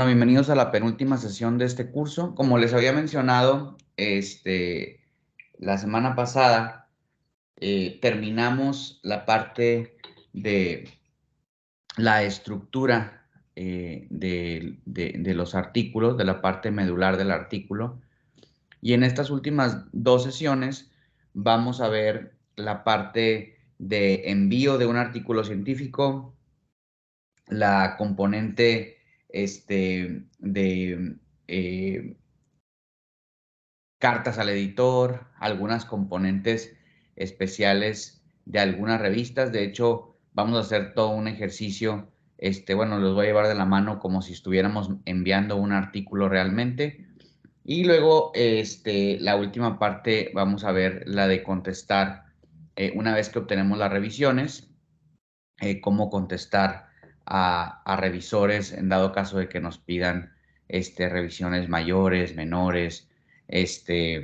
Bienvenidos a la penúltima sesión de este curso. Como les había mencionado, la semana pasada terminamos la parte de la estructura de los artículos, de la parte medular del artículo. Y en estas últimas dos sesiones vamos a ver la parte de envío de un artículo científico, la componente de cartas al editor, algunas componentes especiales de algunas revistas. De hecho, vamos a hacer todo un ejercicio, bueno, los voy a llevar de la mano como si estuviéramos enviando un artículo realmente. Y luego, la última parte, vamos a ver la de contestar, una vez que obtenemos las revisiones, cómo contestar a revisores en dado caso de que nos pidan revisiones mayores, menores, eh,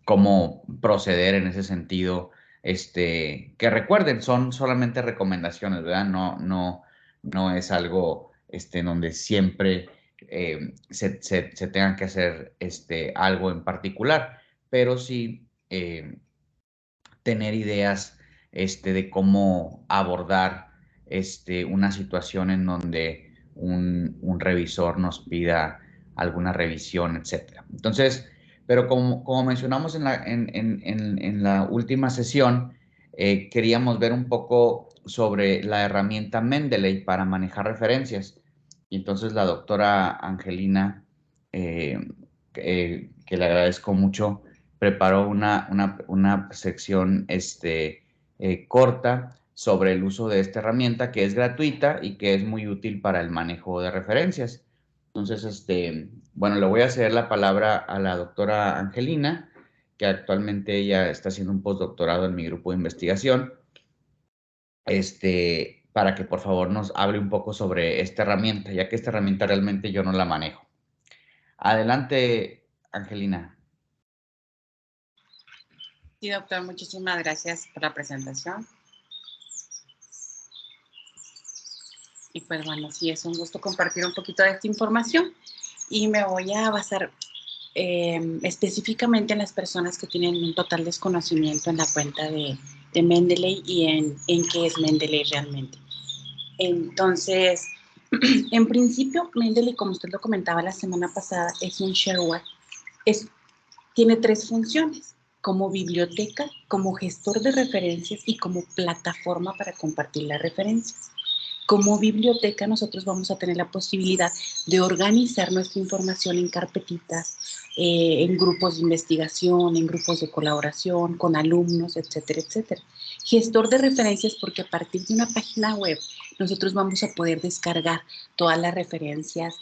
cómo proceder en ese sentido. Que recuerden, son solamente recomendaciones, ¿verdad? No es algo en donde siempre se tenga que hacer algo en particular, pero sí tener ideas de cómo abordar una situación en donde un revisor nos pida alguna revisión, etcétera. Entonces, pero como mencionamos en la última sesión, queríamos ver un poco sobre la herramienta Mendeley para manejar referencias. Y entonces la doctora Angelina, que le agradezco mucho, preparó una sección corta sobre el uso de esta herramienta que es gratuita y que es muy útil para el manejo de referencias. Entonces, bueno, le voy a ceder la palabra a la doctora Angelina, que actualmente ella está haciendo un postdoctorado en mi grupo de investigación, para que por favor nos hable un poco sobre esta herramienta, ya que esta herramienta realmente yo no la manejo. Adelante, Angelina. Sí, doctor, muchísimas gracias por la presentación. Y pues bueno, sí, es un gusto compartir un poquito de esta información y me voy a basar específicamente en las personas que tienen un total desconocimiento en la cuenta de Mendeley y en qué es Mendeley realmente. Entonces, en principio, Mendeley, como usted lo comentaba la semana pasada, es un shareware. Tiene tres funciones: como biblioteca, como gestor de referencias y como plataforma para compartir las referencias. Como biblioteca, nosotros vamos a tener la posibilidad de organizar nuestra información en carpetitas, en grupos de investigación, en grupos de colaboración, con alumnos, etcétera, etcétera. Gestor de referencias, porque a partir de una página web nosotros vamos a poder descargar todas las referencias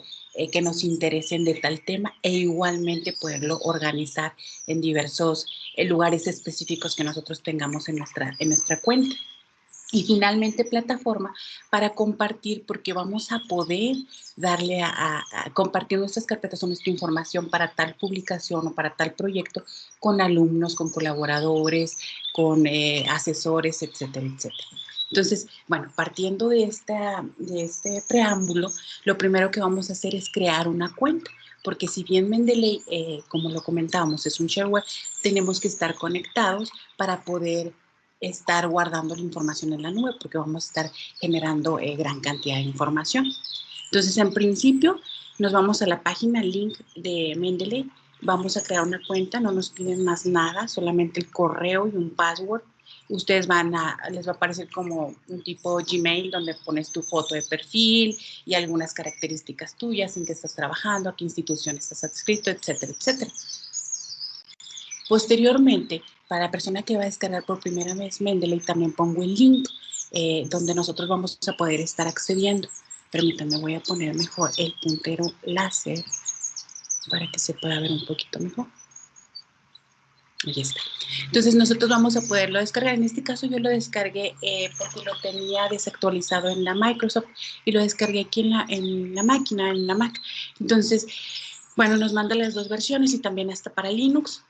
que nos interesen de tal tema e igualmente poderlo organizar en diversos lugares específicos que nosotros tengamos en nuestra cuenta. Y finalmente plataforma para compartir, porque vamos a poder darle a compartir nuestras carpetas o nuestra información para tal publicación o para tal proyecto con alumnos, con colaboradores, con asesores, etcétera, etcétera. Entonces, bueno, partiendo de este preámbulo, lo primero que vamos a hacer es crear una cuenta, porque si bien Mendeley, como lo comentábamos, es un shareware, tenemos que estar conectados para poder estar guardando la información en la nube, porque vamos a estar generando gran cantidad de información. Entonces, en principio, nos vamos a la página link de Mendeley, vamos a crear una cuenta, no nos piden más nada, solamente el correo y un password. Ustedes les va a aparecer como un tipo Gmail donde pones tu foto de perfil y algunas características tuyas, en qué estás trabajando, a qué institución estás adscrito, etcétera, etcétera. Posteriormente, para la persona que va a descargar por primera vez Mendeley, también pongo el link donde nosotros vamos a poder estar accediendo. Permítanme, voy a poner mejor el puntero láser para que se pueda ver un poquito mejor. Ahí está. Entonces nosotros vamos a poderlo descargar. En este caso yo lo descargué porque lo tenía desactualizado en la Microsoft y lo descargué aquí en la máquina, en la Mac. Entonces, bueno, nos manda las dos versiones y también hasta para Linux.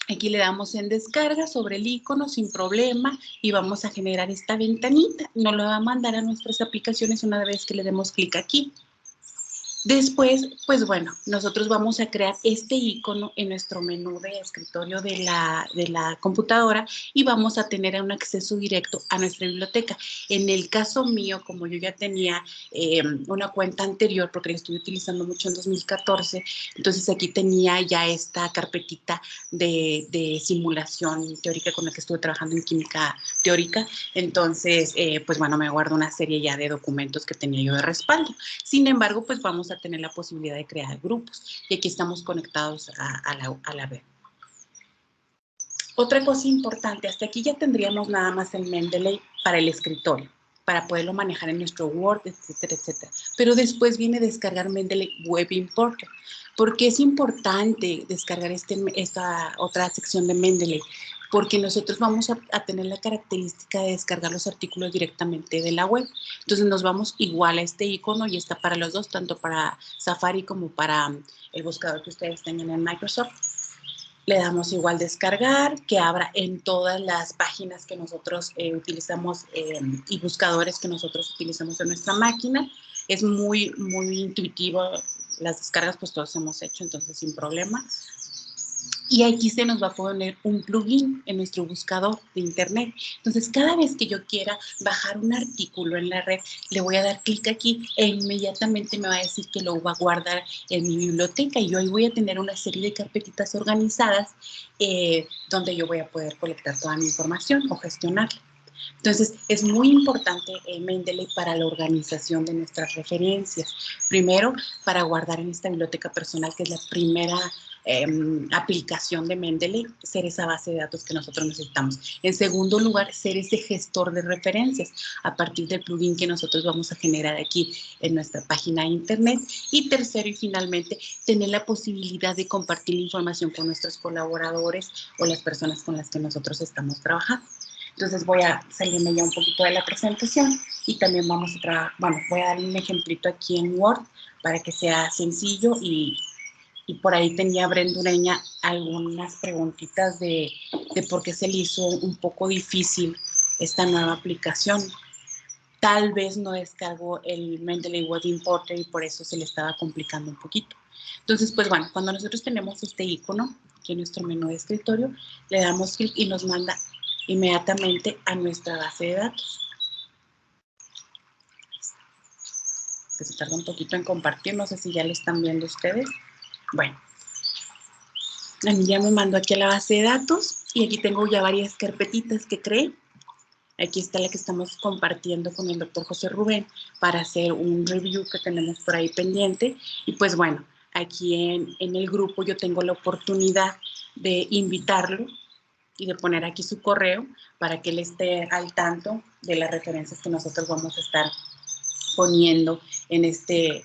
Aquí le damos en descarga sobre el icono sin problema y vamos a generar esta ventanita. Nos lo va a mandar a nuestras aplicaciones una vez que le demos clic aquí. Después, pues bueno, nosotros vamos a crear este icono en nuestro menú de escritorio de la computadora y vamos a tener un acceso directo a nuestra biblioteca. En el caso mío, como yo ya tenía una cuenta anterior, porque la estuve utilizando mucho en 2014, entonces aquí tenía ya esta carpetita de simulación teórica con la que estuve trabajando en química teórica. Entonces, pues bueno, me guardo una serie ya de documentos que tenía yo de respaldo. Sin embargo, pues vamos a tener la posibilidad de crear grupos y aquí estamos conectados a la red. Otra cosa importante, hasta aquí ya tendríamos nada más el Mendeley para el escritorio, para poderlo manejar en nuestro Word, etcétera, etcétera. Pero después viene descargar Mendeley Web Importer. ¿Por qué es importante descargar esta otra sección de Mendeley? Porque nosotros vamos a tener la característica de descargar los artículos directamente de la web. Entonces nos vamos igual a este icono y está para los dos, tanto para Safari como para el buscador que ustedes tengan en Microsoft. Le damos igual descargar, que abra en todas las páginas que nosotros utilizamos y buscadores que nosotros utilizamos en nuestra máquina. Es muy intuitivo. Las descargas pues todos hemos hecho, entonces sin problema. Y aquí se nos va a poner un plugin en nuestro buscador de internet. Entonces, cada vez que yo quiera bajar un artículo en la red, le voy a dar clic aquí e inmediatamente me va a decir que lo va a guardar en mi biblioteca y yo ahí voy a tener una serie de carpetitas organizadas donde yo voy a poder colectar toda mi información o gestionarla. Entonces, es muy importante Mendeley para la organización de nuestras referencias. Primero, para guardar en esta biblioteca personal, que es la primera aplicación de Mendeley, ser esa base de datos que nosotros necesitamos. En segundo lugar, ser ese gestor de referencias a partir del plugin que nosotros vamos a generar aquí en nuestra página de internet. Y tercero y finalmente, tener la posibilidad de compartir la información con nuestros colaboradores o las personas con las que nosotros estamos trabajando. Entonces voy a salirme ya un poquito de la presentación y también vamos a trabajar, bueno, voy a dar un ejemplito aquí en Word para que sea sencillo y por ahí tenía Brenda Ureña algunas preguntitas de por qué se le hizo un poco difícil esta nueva aplicación. Tal vez no descargó el Mendeley Web Importer y por eso se le estaba complicando un poquito. Entonces, pues bueno, cuando nosotros tenemos este icono, aquí en nuestro menú de escritorio, le damos clic y nos manda inmediatamente a nuestra base de datos. Que se tarda un poquito en compartir, no sé si ya lo están viendo ustedes. Bueno, a mí ya me mandó aquí a la base de datos y aquí tengo ya varias carpetitas que creé. Aquí está la que estamos compartiendo con el doctor José Rubén para hacer un review que tenemos por ahí pendiente. Y pues bueno, aquí en el grupo yo tengo la oportunidad de invitarlo y de poner aquí su correo para que él esté al tanto de las referencias que nosotros vamos a estar poniendo en este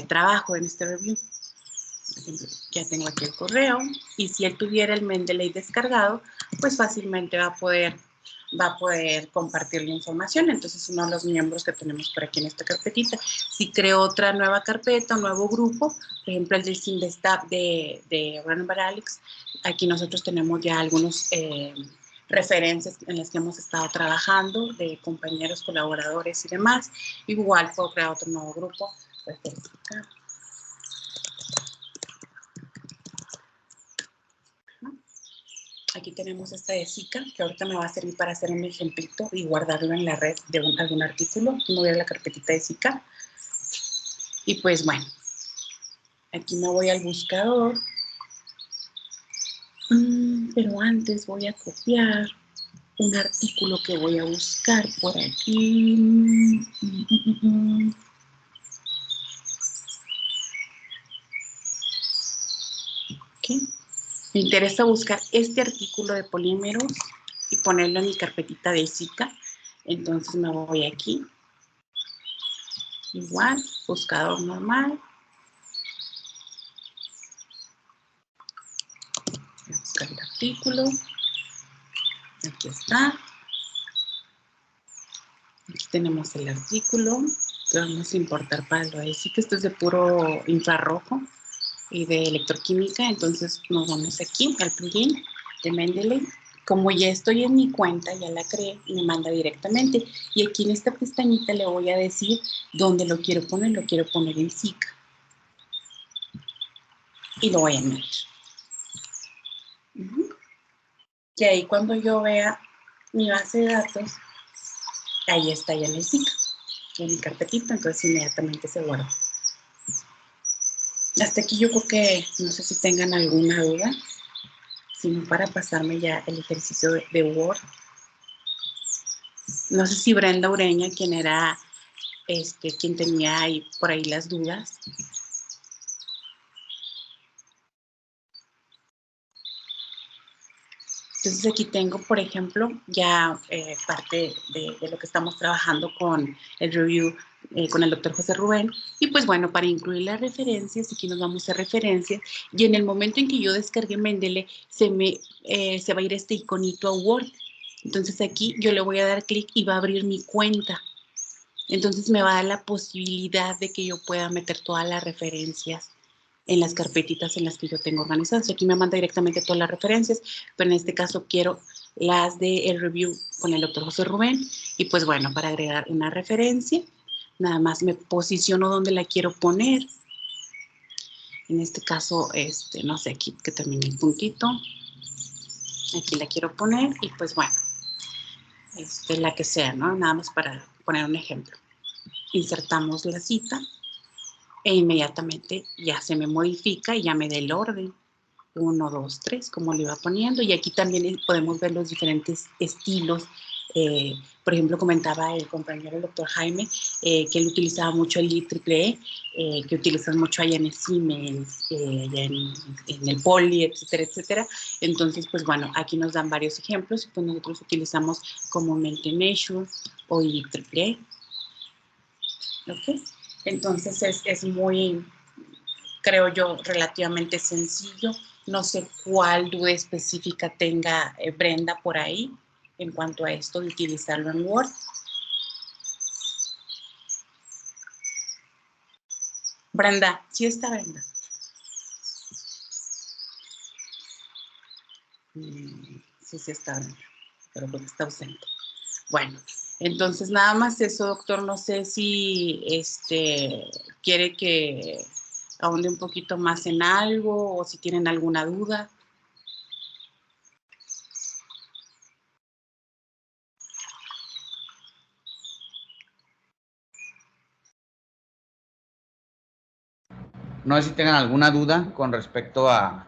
trabajo, en este review. Por ejemplo, ya tengo aquí el correo y si él tuviera el Mendeley descargado, pues fácilmente va a poder compartir la información. Entonces, uno de los miembros que tenemos por aquí en esta carpetita. Si creo otra nueva carpeta, un nuevo grupo, por ejemplo, el listing de staff de Random Alex, aquí nosotros tenemos ya algunos referencias en las que hemos estado trabajando, de compañeros, colaboradores y demás. Igual puedo crear otro nuevo grupo. Aquí tenemos esta de Zika, que ahorita me va a servir para hacer un ejemplito y guardarlo en la red de algún artículo. Aquí me voy a la carpetita de Zika. Y pues bueno, aquí me voy al buscador. Pero antes voy a copiar un artículo que voy a buscar por aquí. Okay. Me interesa buscar este artículo de polímeros y ponerlo en mi carpetita de Zika. Entonces me voy aquí. Igual, buscador normal. Voy a buscar el artículo. Aquí está. Aquí tenemos el artículo que vamos a importar para lo de Zika. Esto es de puro infrarrojo y de electroquímica. Entonces nos vamos aquí al plugin de Mendeley, como ya estoy en mi cuenta, ya la creé, me manda directamente. Y aquí en esta pestañita le voy a decir dónde lo quiero poner en SICA. Y lo voy a meter. Y ahí cuando yo vea mi base de datos, ahí está ya en el SICA, en mi carpetita, entonces inmediatamente se guarda. Hasta aquí yo creo que no sé si tengan alguna duda, sino para pasarme ya el ejercicio de Word. No sé si Brenda Ureña, quien era quien tenía ahí por ahí las dudas. Entonces aquí tengo, por ejemplo, ya parte de lo que estamos trabajando con el review con el doctor José Rubén. Y pues bueno, para incluir las referencias, aquí nos vamos a referencias. Y en el momento en que yo descargue Mendeley, se va a ir este iconito a Word. Entonces aquí yo le voy a dar clic y va a abrir mi cuenta. Entonces me va a dar la posibilidad de que yo pueda meter todas las referencias en las carpetitas en las que yo tengo organizadas. Aquí me manda directamente todas las referencias, pero en este caso quiero las del review con el doctor José Rubén. Y pues bueno, para agregar una referencia, nada más me posiciono donde la quiero poner. En este caso, no sé, aquí que termine el puntito. Aquí la quiero poner y pues bueno, la que sea, ¿no? Nada más para poner un ejemplo. Insertamos la cita e inmediatamente ya se me modifica y ya me da el orden. 1, 2, 3, como lo iba poniendo. Y aquí también podemos ver los diferentes estilos. Por ejemplo, comentaba el compañero, el doctor Jaime, que él utilizaba mucho el IEEE, que utilizan mucho allá en el Siemens, allá en el Poli, etcétera, etcétera. Entonces, pues bueno, aquí nos dan varios ejemplos. Pues nosotros utilizamos comúnmente Measure o IEEE. ¿Ok? Entonces, es muy, creo yo, relativamente sencillo. No sé cuál duda específica tenga Brenda por ahí en cuanto a esto de utilizarlo en Word. Brenda, ¿sí está Brenda? Sí está Brenda, pero creo que está ausente. Bueno, entonces nada más eso, doctor. No sé si quiere que ahonde un poquito más en algo o si tienen alguna duda. No sé si tengan alguna duda con respecto a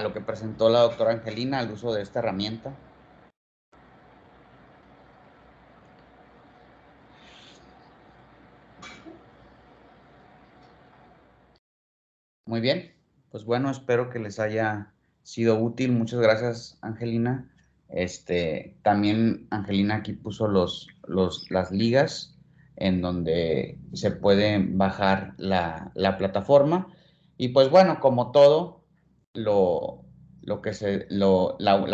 lo que presentó la doctora Angelina, al uso de esta herramienta. Muy bien, pues bueno, espero que les haya sido útil. Muchas gracias, Angelina. También Angelina aquí puso las ligas en donde se puede bajar la plataforma. Y pues bueno, como todo, la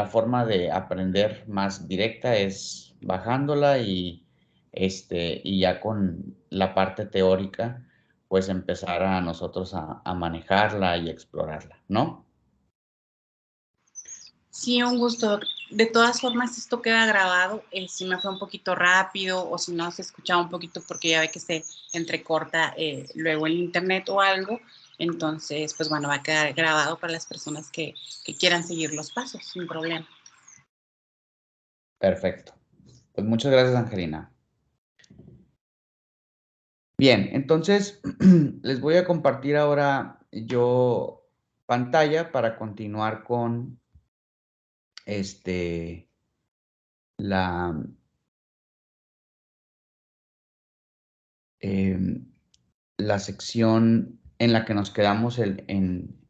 forma de aprender más directa es bajándola y ya con la parte teórica pues empezar a nosotros a manejarla y explorarla, ¿no? Sí, un gusto. De todas formas, esto queda grabado. Si me fue un poquito rápido o si no se escuchaba un poquito porque ya ve que se entrecorta luego el internet o algo. Entonces, pues bueno, va a quedar grabado para las personas que quieran seguir los pasos, sin problema. Perfecto. Pues muchas gracias, Angelina. Bien, entonces les voy a compartir ahora yo pantalla para continuar con la la sección en la que nos quedamos en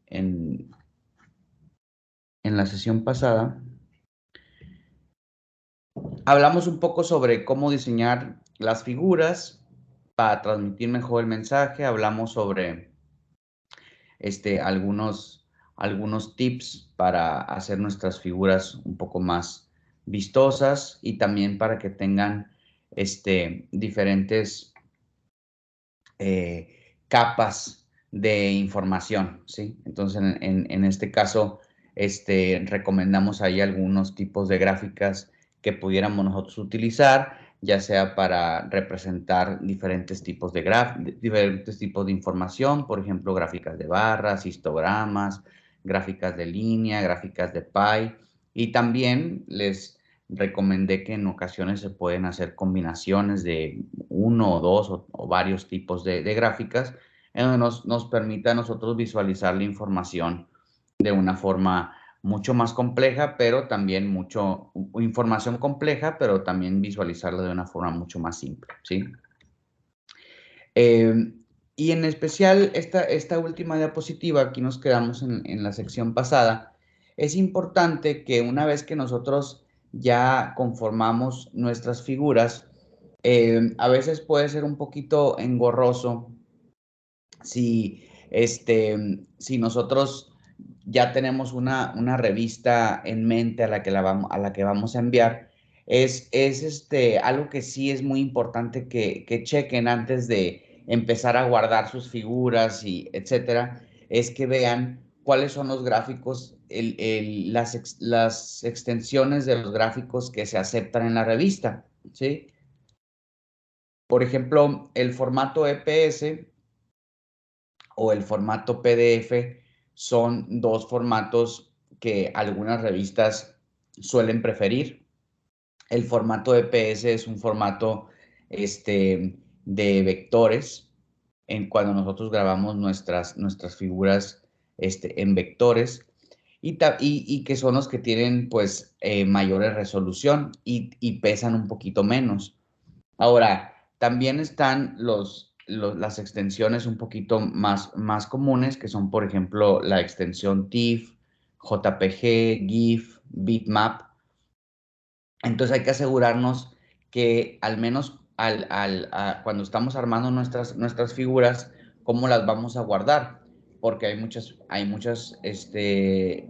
la sesión pasada. Hablamos un poco sobre cómo diseñar las figuras para transmitir mejor el mensaje. Hablamos sobre algunos tips para hacer nuestras figuras un poco más vistosas y también para que tengan diferentes capas de información, ¿sí? Entonces, en este caso, recomendamos ahí algunos tipos de gráficas que pudiéramos nosotros utilizar, ya sea para representar diferentes tipos diferentes tipos de información, por ejemplo, gráficas de barras, histogramas, gráficas de línea, gráficas de pie, y también les recomendé que en ocasiones se pueden hacer combinaciones de uno o dos o varios tipos de gráficas, en donde nos permita a nosotros visualizar la información de una forma mucho más compleja, pero también información compleja, pero también visualizarla de una forma mucho más simple, ¿sí? Y en especial esta última diapositiva, aquí nos quedamos en la sección pasada, es importante que una vez que nosotros ya conformamos nuestras figuras, a veces puede ser un poquito engorroso si nosotros ya tenemos una revista en mente a la que vamos a enviar, algo que sí es muy importante que chequen antes de empezar a guardar sus figuras y etcétera, es que vean cuáles son los gráficos, las extensiones de los gráficos que se aceptan en la revista, ¿sí? Por ejemplo, el formato EPS o el formato PDF son dos formatos que algunas revistas suelen preferir. El formato EPS es un formato de vectores, cuando nosotros grabamos nuestras figuras en vectores, y que son los que tienen pues mayores resolución y pesan un poquito menos. Ahora, también están las extensiones un poquito más comunes, que son, por ejemplo, la extensión TIFF, JPG, GIF, Bitmap. Entonces hay que asegurarnos que al menos cuando estamos armando nuestras figuras, cómo las vamos a guardar, porque hay muchas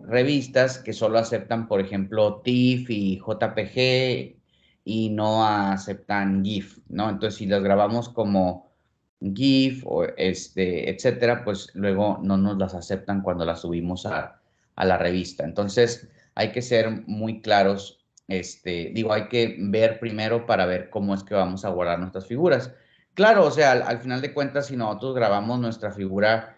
revistas que solo aceptan, por ejemplo, TIFF y JPG y no aceptan GIF, ¿no? Entonces, si las grabamos como GIF o etcétera, pues luego no nos las aceptan cuando las subimos a la revista. Entonces, hay que ser muy claros, hay que ver primero para ver cómo es que vamos a guardar nuestras figuras. Claro, o sea, al final de cuentas, si nosotros grabamos nuestra figura,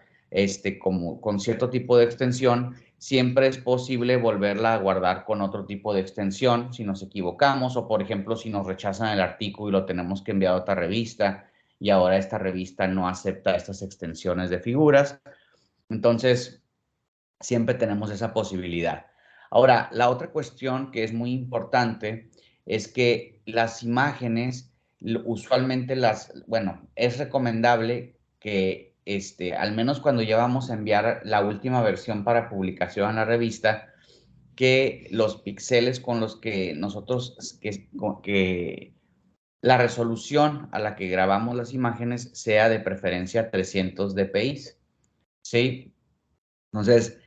como con cierto tipo de extensión, siempre es posible volverla a guardar con otro tipo de extensión si nos equivocamos, o por ejemplo, si nos rechazan el artículo y lo tenemos que enviar a otra revista y ahora esta revista no acepta estas extensiones de figuras. Entonces, siempre tenemos esa posibilidad. Ahora, la otra cuestión que es muy importante es que las imágenes, usualmente es recomendable que al menos cuando ya vamos a enviar la última versión para publicación en la revista, que los píxeles con los que nosotros, que la resolución a la que grabamos las imágenes sea de preferencia 300 dpi, ¿sí? Entonces,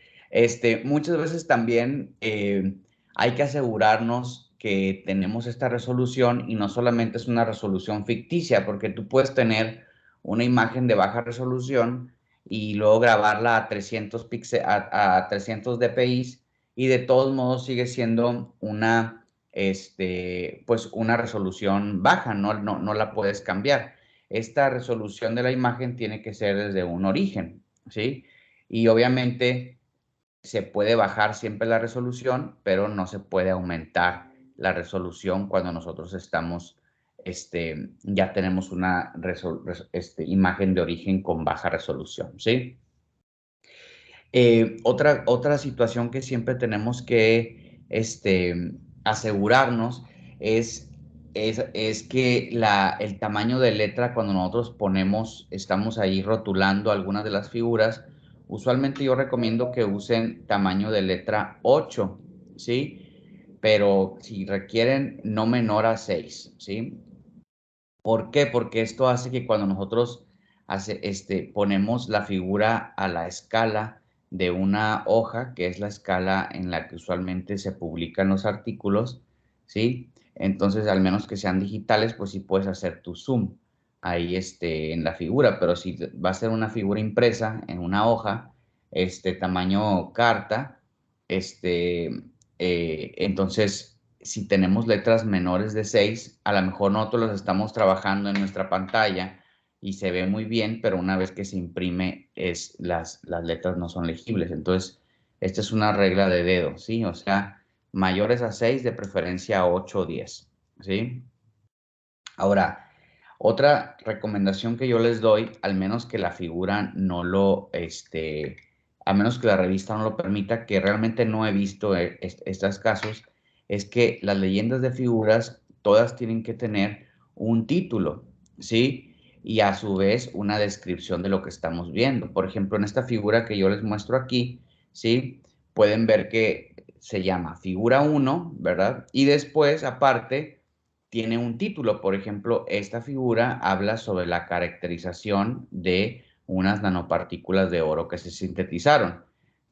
muchas veces también hay que asegurarnos que tenemos esta resolución y no solamente es una resolución ficticia, porque tú puedes tener una imagen de baja resolución y luego grabarla a 300 dpi y de todos modos sigue siendo pues una resolución baja, no la puedes cambiar. Esta resolución de la imagen tiene que ser desde un origen, ¿sí? Y obviamente se puede bajar siempre la resolución, pero no se puede aumentar la resolución cuando nosotros ya tenemos una imagen de origen con baja resolución, ¿sí? Otra situación que siempre tenemos que asegurarnos es que el tamaño de letra, cuando nosotros estamos ahí rotulando algunas de las figuras, usualmente yo recomiendo que usen tamaño de letra 8, ¿sí? Pero si requieren, no menor a 6, ¿sí? ¿Por qué? Porque esto hace que cuando nosotros ponemos la figura a la escala de una hoja, que es la escala en la que usualmente se publican los artículos, ¿sí? Entonces, al menos que sean digitales, pues sí puedes hacer tu zoom ahí en la figura, pero si va a ser una figura impresa en una hoja, tamaño carta, Entonces, si tenemos letras menores de 6, a lo mejor nosotros las estamos trabajando en nuestra pantalla y se ve muy bien, pero una vez que se imprime, las letras no son legibles. Entonces, esta es una regla de dedo, ¿sí? O sea, mayores a 6, de preferencia a 8 o 10, ¿sí? Ahora, otra recomendación que yo les doy, al menos que la figura no lo, a menos que la revista no lo permita, que realmente no he visto estos casos, es que las leyendas de figuras todas tienen que tener un título, ¿sí? Y a su vez una descripción de lo que estamos viendo. Por ejemplo, en esta figura que yo les muestro aquí, ¿sí? Pueden ver que se llama figura 1, ¿verdad? Y después, aparte, tiene un título. Por ejemplo, esta figura habla sobre la caracterización de unas nanopartículas de oro que se sintetizaron,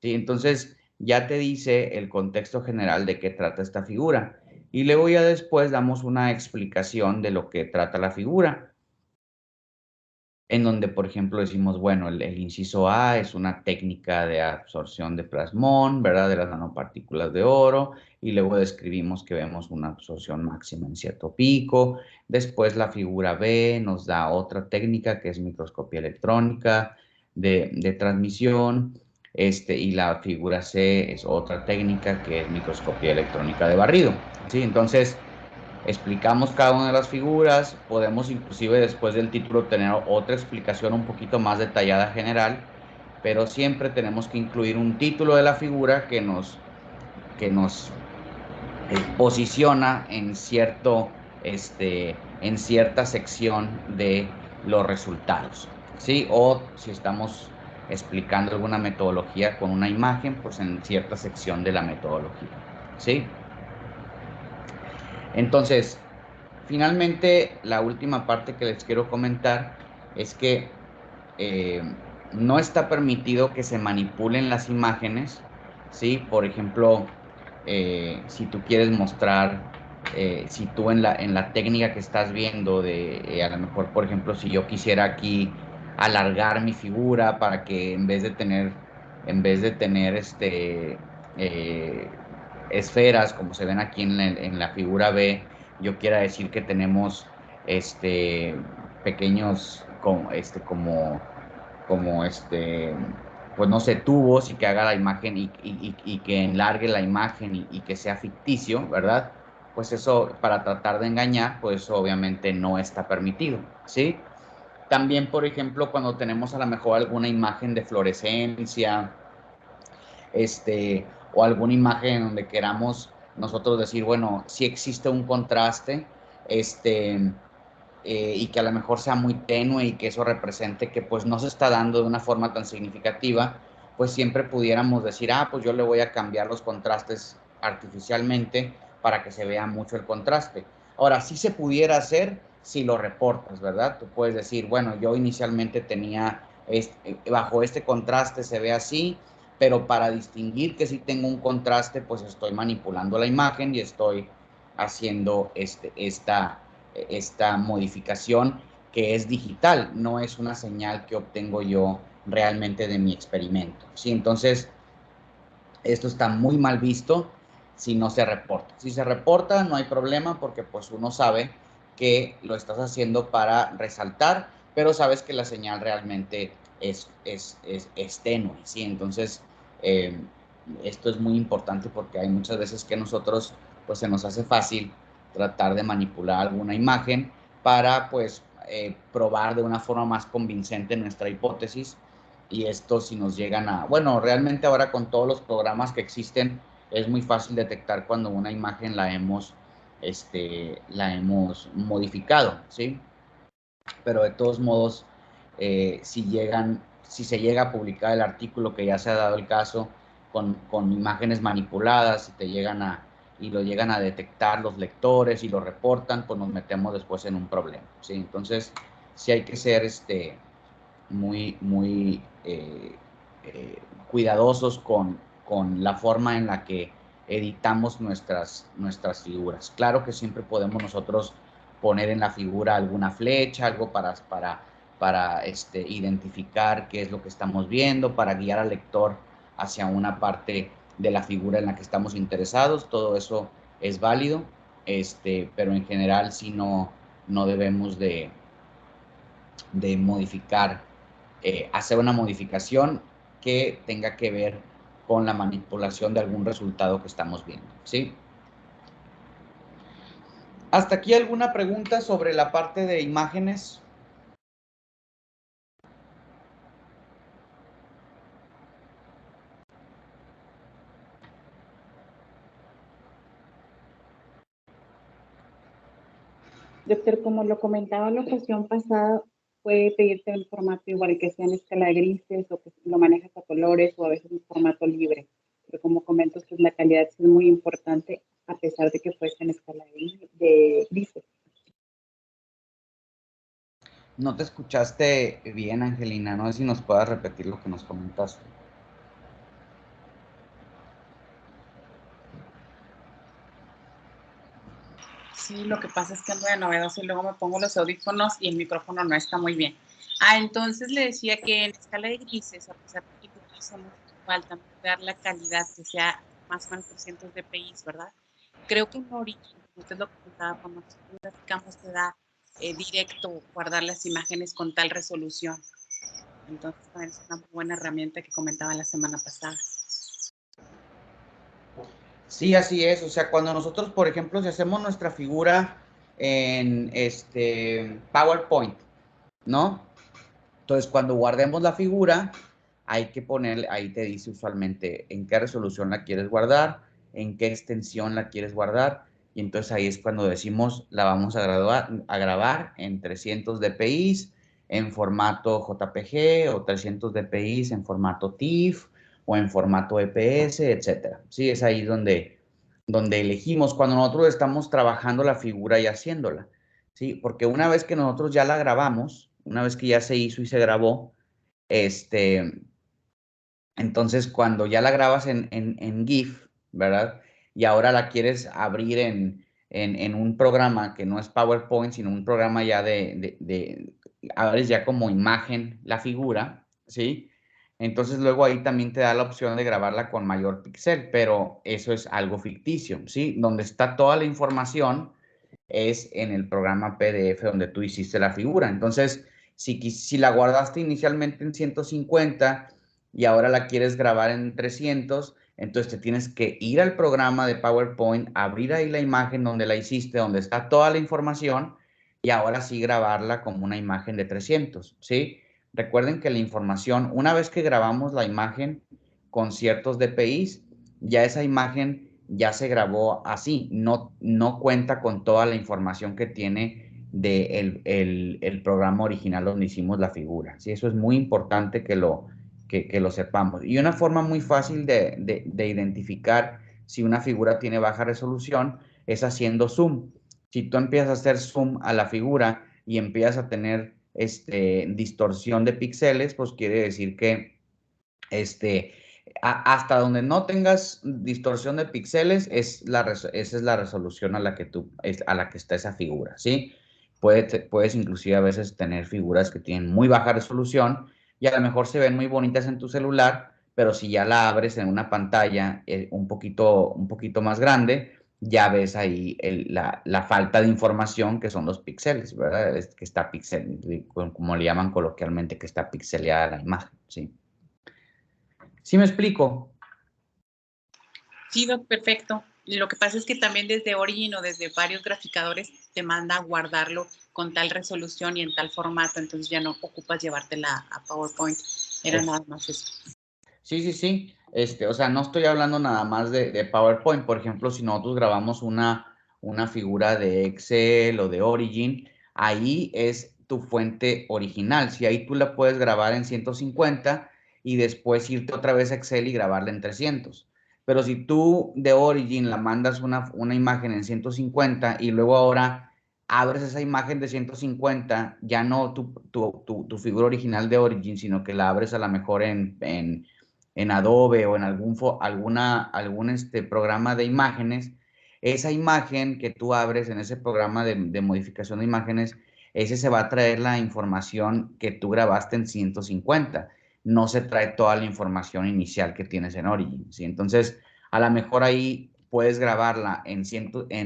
¿sí? Entonces, ya te dice el contexto general de qué trata esta figura. Y luego ya después damos una explicación de lo que trata la figura, en donde, por ejemplo, decimos, bueno, el inciso A es una técnica de absorción de plasmón, ¿verdad? De las nanopartículas de oro, y luego describimos que vemos una absorción máxima en cierto pico. Después la figura B nos da otra técnica que es microscopía electrónica de transmisión, y la figura C es otra técnica que es microscopía electrónica de barrido, ¿sí? Entonces, explicamos cada una de las figuras, podemos inclusive después del título tener otra explicación un poquito más detallada general, pero siempre tenemos que incluir un título de la figura que nos posiciona en cierta sección de los resultados, ¿sí? O si estamos explicando alguna metodología con una imagen, pues en cierta sección de la metodología, ¿sí? Entonces, finalmente, la última parte que les quiero comentar es que eh, no está permitido que se manipulen las imágenes, ¿sí? Por ejemplo, si tú quieres mostrar, si tú en la técnica que estás viendo, a lo mejor, por ejemplo, si yo quisiera aquí alargar mi figura para que en vez de tener eh, esferas, como se ven aquí en la figura B, yo quiera decir que tenemos este, pequeños como pues no sé, tubos, y que haga la imagen y que enlargue la imagen y que sea ficticio, ¿verdad? Pues eso, para tratar de engañar, pues obviamente no está permitido, ¿sí? También, por ejemplo, cuando tenemos a lo mejor alguna imagen de fluorescencia, o alguna imagen donde queramos nosotros decir, bueno, si existe un contraste, este, y que a lo mejor sea muy tenue y que eso represente que pues no se está dando de una forma tan significativa, pues siempre pudiéramos decir, pues yo le voy a cambiar los contrastes artificialmente para que se vea mucho el contraste. Ahora, sí se pudiera hacer si lo reportas, ¿verdad? Tú puedes decir, bueno, yo inicialmente tenía, bajo este contraste se ve así, pero para distinguir que sí tengo un contraste, pues estoy manipulando la imagen y estoy haciendo esta modificación que es digital, no es una señal que obtengo yo realmente de mi experimento, ¿sí? Entonces, esto está muy mal visto si no se reporta. Si se reporta, no hay problema porque pues uno sabe que lo estás haciendo para resaltar, pero sabes que la señal realmente es tenue, ¿sí? Entonces, eh, esto es muy importante porque hay muchas veces que nosotros pues se nos hace fácil tratar de manipular alguna imagen para pues probar de una forma más convincente nuestra hipótesis, y esto si nos llegan bueno, realmente ahora con todos los programas que existen es muy fácil detectar cuando una imagen la hemos modificado, ¿sí? Pero de todos modos, si se llega a publicar el artículo, que ya se ha dado el caso, con imágenes manipuladas, y lo llegan a detectar los lectores y lo reportan, pues nos metemos después en un problema, ¿sí? Entonces, sí hay que ser muy, muy cuidadosos con la forma en la que editamos nuestras figuras. Claro que siempre podemos nosotros poner en la figura alguna flecha, algo para identificar qué es lo que estamos viendo, para guiar al lector hacia una parte de la figura en la que estamos interesados, todo eso es válido, pero en general sí no debemos de modificar, hacer una modificación que tenga que ver con la manipulación de algún resultado que estamos viendo, ¿sí? ¿Hasta aquí alguna pregunta sobre la parte de imágenes? Doctor, como lo comentaba la ocasión pasada, puede pedirte en formato igual que sea en escala de grises o que lo manejas a colores o a veces en formato libre. Pero como comento, pues la calidad es muy importante a pesar de que fuese en escala de grises. No te escuchaste bien, Angelina. No sé si nos puedas repetir lo que nos comentaste. Sí, lo que pasa es que ando de novedoso y luego me pongo los audífonos y el micrófono no está muy bien. Entonces le decía que en escala de grises, a pesar de que utilizamos igual también dar la calidad que sea más o menos 300 dpi, ¿verdad? Creo que en Origin, como usted lo comentaba, cuando nosotros graficamos te da directo guardar las imágenes con tal resolución. Entonces también es una muy buena herramienta que comentaba la semana pasada. Sí, así es. O sea, cuando nosotros, por ejemplo, si hacemos nuestra figura en PowerPoint, ¿no? Entonces, cuando guardemos la figura, hay que poner, ahí te dice usualmente en qué resolución la quieres guardar, en qué extensión la quieres guardar, y entonces ahí es cuando decimos la vamos a grabar en 300 dpi, en formato JPG, o 300 dpi en formato TIFF, o en formato EPS, etcétera. Sí, es ahí donde elegimos cuando nosotros estamos trabajando la figura y haciéndola. Sí, porque una vez que nosotros ya la grabamos, una vez que ya se hizo y se grabó, entonces cuando ya la grabas en GIF, ¿verdad? Y ahora la quieres abrir en un programa que no es PowerPoint, sino un programa ya abres ya como imagen la figura, ¿sí? Entonces luego ahí también te da la opción de grabarla con mayor píxel, pero eso es algo ficticio, ¿sí? Donde está toda la información es en el programa PDF donde tú hiciste la figura. Entonces, si la guardaste inicialmente en 150 y ahora la quieres grabar en 300, entonces te tienes que ir al programa de PowerPoint, abrir ahí la imagen donde la hiciste, donde está toda la información, y ahora sí grabarla como una imagen de 300, ¿sí? Recuerden que la información, una vez que grabamos la imagen con ciertos DPIs, ya esa imagen ya se grabó así, no cuenta con toda la información que tiene el programa original donde hicimos la figura. ¿Sí? Eso es muy importante que lo sepamos. Y una forma muy fácil de identificar si una figura tiene baja resolución es haciendo zoom. Si tú empiezas a hacer zoom a la figura y empiezas a tener distorsión de píxeles, pues quiere decir que hasta donde no tengas distorsión de píxeles, esa es la resolución a la que está esa figura, ¿sí? Puedes inclusive a veces tener figuras que tienen muy baja resolución y a lo mejor se ven muy bonitas en tu celular, pero si ya la abres en una pantalla un poquito más grande, ya ves ahí la falta de información que son los píxeles, ¿verdad? Es que está como le llaman coloquialmente, que está pixeleada la imagen, ¿sí? ¿Sí me explico? Sí, Doc, perfecto. Lo que pasa es que también desde Origin o desde varios graficadores te manda a guardarlo con tal resolución y en tal formato, entonces ya no ocupas llevártela a PowerPoint. Era nada más eso. Sí, sí, sí. O sea, no estoy hablando nada más de PowerPoint. Por ejemplo, si nosotros grabamos una figura de Excel o de Origin, ahí es tu fuente original. Si ahí tú la puedes grabar en 150 y después irte otra vez a Excel y grabarla en 300. Pero si tú de Origin la mandas una imagen en 150 y luego ahora abres esa imagen de 150, ya no tu figura original de Origin, sino que la abres a lo mejor en Adobe o en algún programa de imágenes, esa imagen que tú abres en ese programa de modificación de imágenes, ese se va a traer la información que tú grabaste en 150. No se trae toda la información inicial que tienes en Origin, ¿sí? Entonces, A lo mejor ahí puedes grabarla en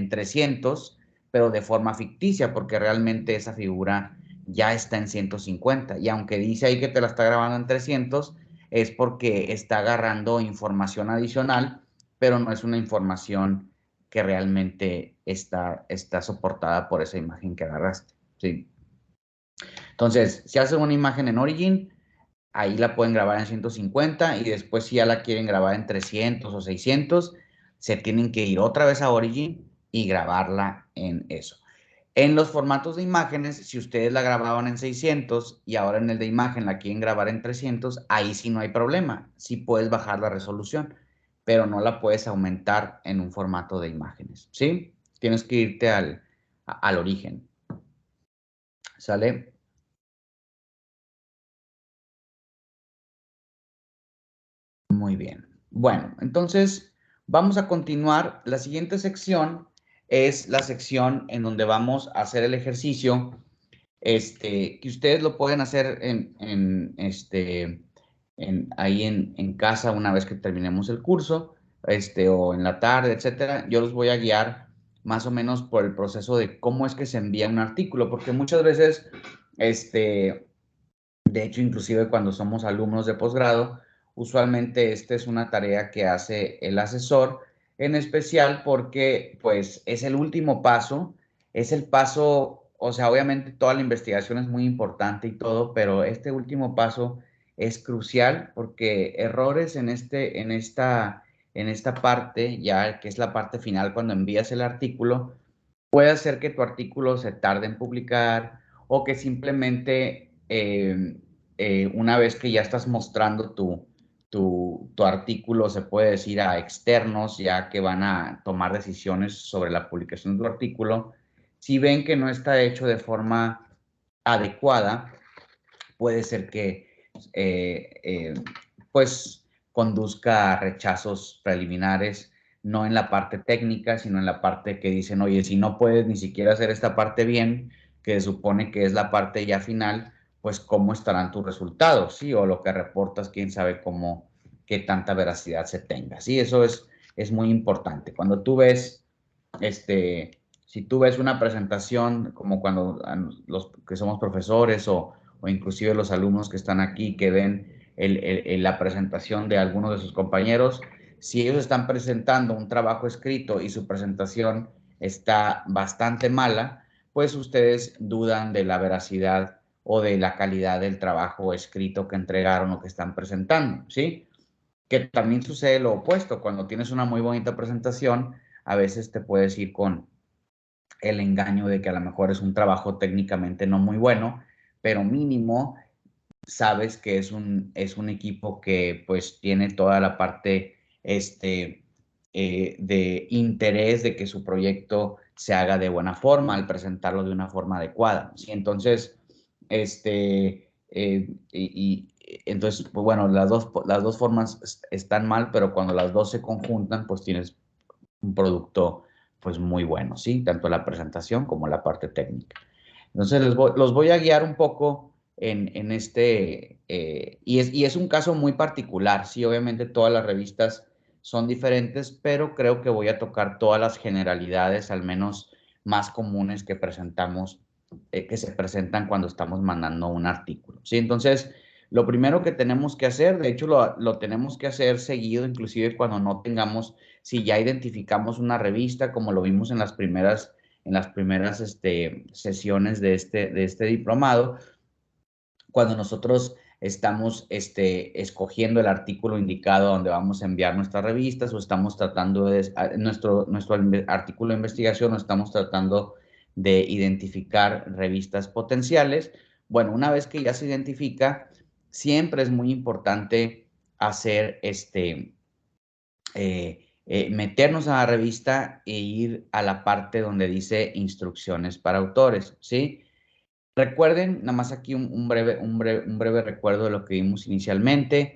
300, pero de forma ficticia, porque realmente esa figura ya está en 150. Y aunque dice ahí que te la está grabando en 300, es porque está agarrando información adicional, pero no es una información que realmente está soportada por esa imagen que agarraste, ¿sí? Entonces, si hacen una imagen en Origin, ahí la pueden grabar en 150 y después si ya la quieren grabar en 300 o 600, se tienen que ir otra vez a Origin y grabarla en eso. En los formatos de imágenes, si ustedes la grababan en 600 y ahora en el de imagen la quieren grabar en 300, ahí sí no hay problema. Sí puedes bajar la resolución, pero no la puedes aumentar en un formato de imágenes, ¿sí? Tienes que irte al origen. ¿Sale? Muy bien. Bueno, entonces vamos a continuar. La siguiente sección es la sección en donde vamos a hacer el ejercicio, que ustedes lo pueden hacer ahí en casa una vez que terminemos el curso, o en la tarde, etcétera. Yo los voy a guiar más o menos por el proceso de cómo es que se envía un artículo, porque muchas veces, de hecho, inclusive cuando somos alumnos de posgrado, usualmente esta es una tarea que hace el asesor, en especial porque pues es el último paso, es el paso, o sea, obviamente toda la investigación es muy importante y todo, pero este último paso es crucial porque errores en esta parte, ya que es la parte final cuando envías el artículo, puede hacer que tu artículo se tarde en publicar o que simplemente una vez que ya estás mostrando tu artículo, se puede decir a externos ya que van a tomar decisiones sobre la publicación de tu artículo, si ven que no está hecho de forma adecuada, puede ser que pues conduzca a rechazos preliminares, no en la parte técnica, sino en la parte que dicen, oye, si no puedes ni siquiera hacer esta parte bien, que se supone que es la parte ya final, pues cómo estarán tus resultados, ¿sí? O lo que reportas, quién sabe cómo, qué tanta veracidad se tenga, ¿sí? Eso es muy importante. Cuando tú ves, si tú ves una presentación, como cuando los que somos profesores o inclusive los alumnos que están aquí que ven la presentación de algunos de sus compañeros, si ellos están presentando un trabajo escrito y su presentación está bastante mala, pues ustedes dudan de la veracidad o de la calidad del trabajo escrito que entregaron o que están presentando, ¿sí? Que también sucede lo opuesto, cuando tienes una muy bonita presentación, a veces te puedes ir con el engaño de que a lo mejor es un trabajo técnicamente no muy bueno, pero mínimo sabes que es un equipo que pues tiene toda la parte de interés de que su proyecto se haga de buena forma al presentarlo de una forma adecuada, ¿sí? Entonces, entonces, pues bueno, las dos formas están mal, pero cuando las dos se conjuntan, pues tienes un producto pues muy bueno, ¿sí? Tanto la presentación como la parte técnica. Entonces, los voy a guiar un poco en y es un caso muy particular, sí, obviamente todas las revistas son diferentes, pero creo que voy a tocar todas las generalidades, al menos más comunes que presentamos, que se presentan cuando estamos mandando un artículo, ¿sí? Entonces, lo primero que tenemos que hacer, de hecho lo tenemos que hacer seguido, inclusive cuando no tengamos, si ya identificamos una revista, como lo vimos en las primeras sesiones de este diplomado, cuando nosotros estamos escogiendo el artículo indicado donde vamos a enviar nuestras revistas o estamos tratando de nuestro artículo de investigación o estamos tratando de identificar revistas potenciales. Bueno, una vez que ya se identifica, siempre es muy importante hacer meternos a la revista e ir a la parte donde dice instrucciones para autores, ¿sí? Recuerden, nada más aquí un breve recuerdo de lo que vimos inicialmente.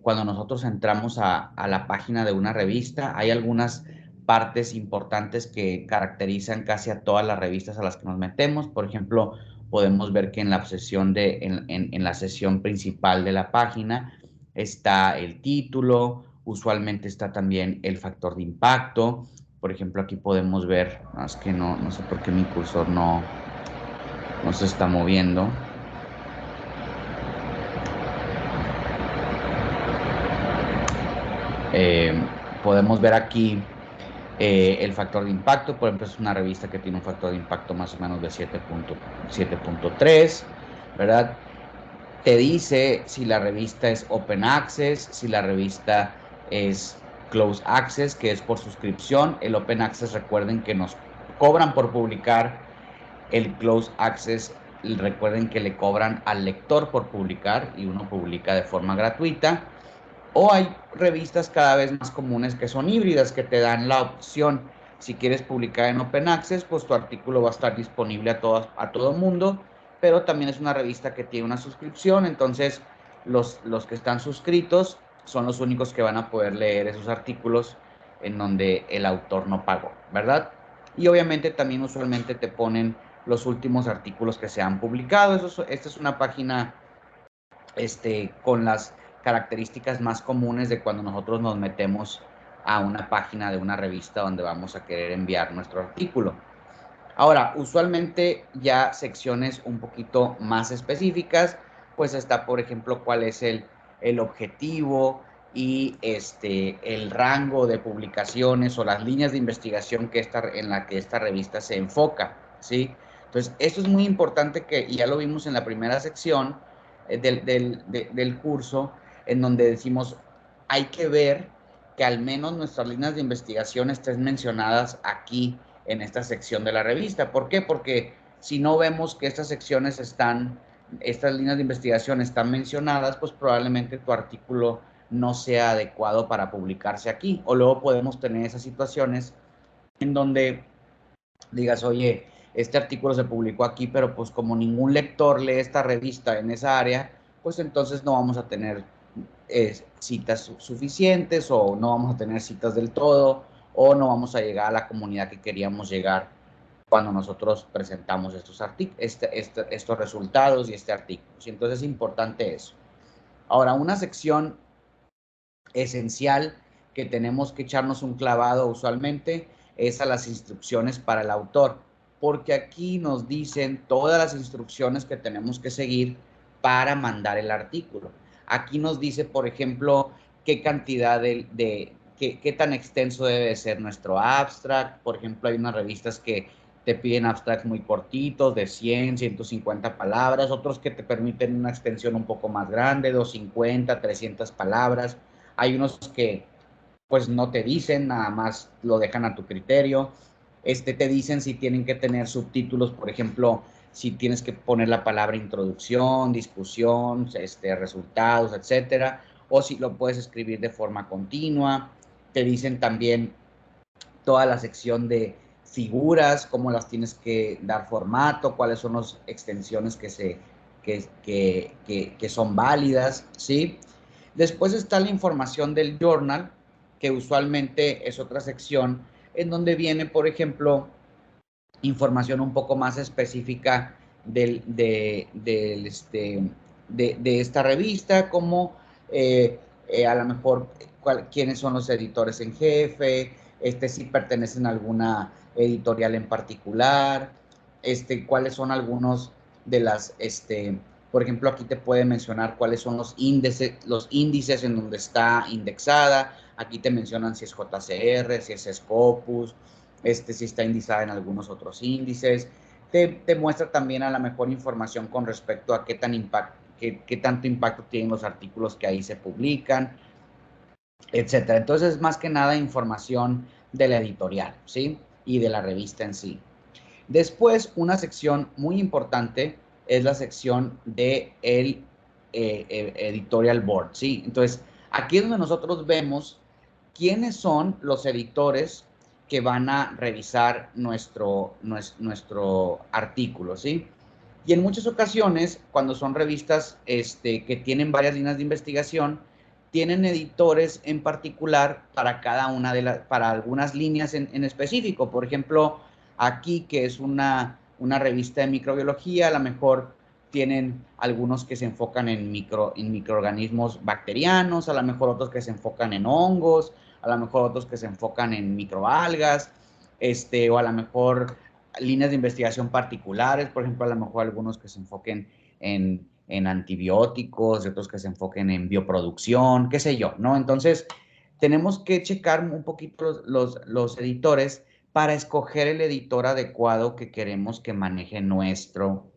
Cuando nosotros entramos a la página de una revista, hay algunas partes importantes que caracterizan casi a todas las revistas a las que nos metemos. Por ejemplo, podemos ver que en en la sesión principal de la página está el título Usualmente está también el factor de impacto. Por ejemplo, aquí podemos ver, es que no sé por qué mi cursor no se está moviendo. Podemos ver aquí el factor de impacto. Por ejemplo, es una revista que tiene un factor de impacto más o menos de 7.3, ¿verdad? Te dice si la revista es Open Access, si la revista es Closed Access, que es por suscripción. El Open Access, recuerden que nos cobran por publicar. El Closed Access, recuerden que le cobran al lector por publicar y uno publica de forma gratuita. O hay revistas cada vez más comunes que son híbridas, que te dan la opción. Si quieres publicar en Open Access, pues tu artículo va a estar disponible a todo mundo, pero también es una revista que tiene una suscripción, entonces los que están suscritos son los únicos que van a poder leer esos artículos en donde el autor no pagó, ¿verdad? Y obviamente también usualmente te ponen los últimos artículos que se han publicado. Esta es una página con las características más comunes de cuando nosotros nos metemos a una página de una revista donde vamos a querer enviar nuestro artículo. Ahora, usualmente ya secciones un poquito más específicas, pues está, por ejemplo, cuál es el objetivo y el rango de publicaciones o las líneas de investigación en la que esta revista se enfoca, ¿sí? Entonces, esto es muy importante y ya lo vimos en la primera sección del curso, en donde decimos, hay que ver que al menos nuestras líneas de investigación estén mencionadas aquí en esta sección de la revista. ¿Por qué? Porque si no vemos que estas estas líneas de investigación están mencionadas, pues probablemente tu artículo no sea adecuado para publicarse aquí. O luego podemos tener esas situaciones en donde digas, oye, este artículo se publicó aquí, pero pues como ningún lector lee esta revista en esa área, pues entonces no vamos a tener citas suficientes, o no vamos a tener citas del todo, o no vamos a llegar a la comunidad que queríamos llegar cuando nosotros presentamos estos resultados y este artículo. Entonces es importante eso. Ahora, una sección esencial que tenemos que echarnos un clavado usualmente es a las instrucciones para el autor, porque aquí nos dicen todas las instrucciones que tenemos que seguir para mandar el artículo. Aquí nos dice, por ejemplo, qué cantidad qué tan extenso debe ser nuestro abstract. Por ejemplo, hay unas revistas que te piden abstracts muy cortitos, de 100, 150 palabras, otros que te permiten una extensión un poco más grande, 250, 300 palabras. Hay unos que pues no te dicen, nada más lo dejan a tu criterio. Te dicen si tienen que tener subtítulos, por ejemplo, si tienes que poner la palabra introducción, discusión, resultados, etcétera, o si lo puedes escribir de forma continua. Te dicen también toda la sección de figuras, cómo las tienes que dar formato, cuáles son las extensiones que son válidas, ¿sí? Después está la información del journal, que usualmente es otra sección en donde viene, por ejemplo, información un poco más específica de esta revista, como a lo mejor quiénes son los editores en jefe, si pertenecen a alguna editorial en particular, cuáles son algunos de las, por ejemplo, aquí te puede mencionar cuáles son los índices en donde está indexada. Aquí te mencionan si es JCR, si es Scopus, si está indizada en algunos otros índices. Te muestra también a la mejor información con respecto a qué tanto impacto tienen los artículos que ahí se publican, etcétera. Entonces, más que nada, información de la editorial, ¿sí? Y de la revista en sí. Después, una sección muy importante es la sección de el editorial board, ¿sí? Entonces, aquí es donde nosotros vemos quiénes son los editores que van a revisar nuestro artículo, ¿sí? Y en muchas ocasiones, cuando son revistas que tienen varias líneas de investigación, tienen editores en particular para para algunas líneas en específico. Por ejemplo, aquí, que es una revista de microbiología, a lo mejor tienen algunos que se enfocan en microorganismos bacterianos, a lo mejor otros que se enfocan en hongos, a lo mejor otros que se enfocan en microalgas, o a lo mejor líneas de investigación particulares, por ejemplo, a lo mejor algunos que se enfoquen en antibióticos, y otros que se enfoquen en bioproducción, qué sé yo, ¿no? Entonces, tenemos que checar un poquito los editores para escoger el editor adecuado que queremos que maneje nuestro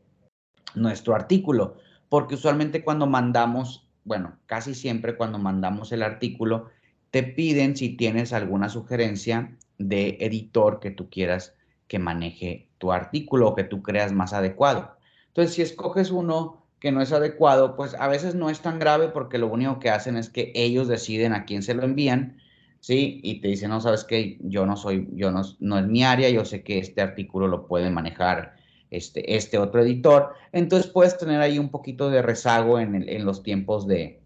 artículo, porque usualmente cuando mandamos, bueno, casi siempre cuando mandamos el artículo, te piden si tienes alguna sugerencia de editor que tú quieras que maneje tu artículo o que tú creas más adecuado. Entonces, si escoges uno que no es adecuado, pues a veces no es tan grave porque lo único que hacen es que ellos deciden a quién se lo envían, ¿sí? Y te dicen, no, sabes qué, no es mi área, yo sé que este artículo lo puede manejar este otro editor. Entonces puedes tener ahí un poquito de rezago en los tiempos de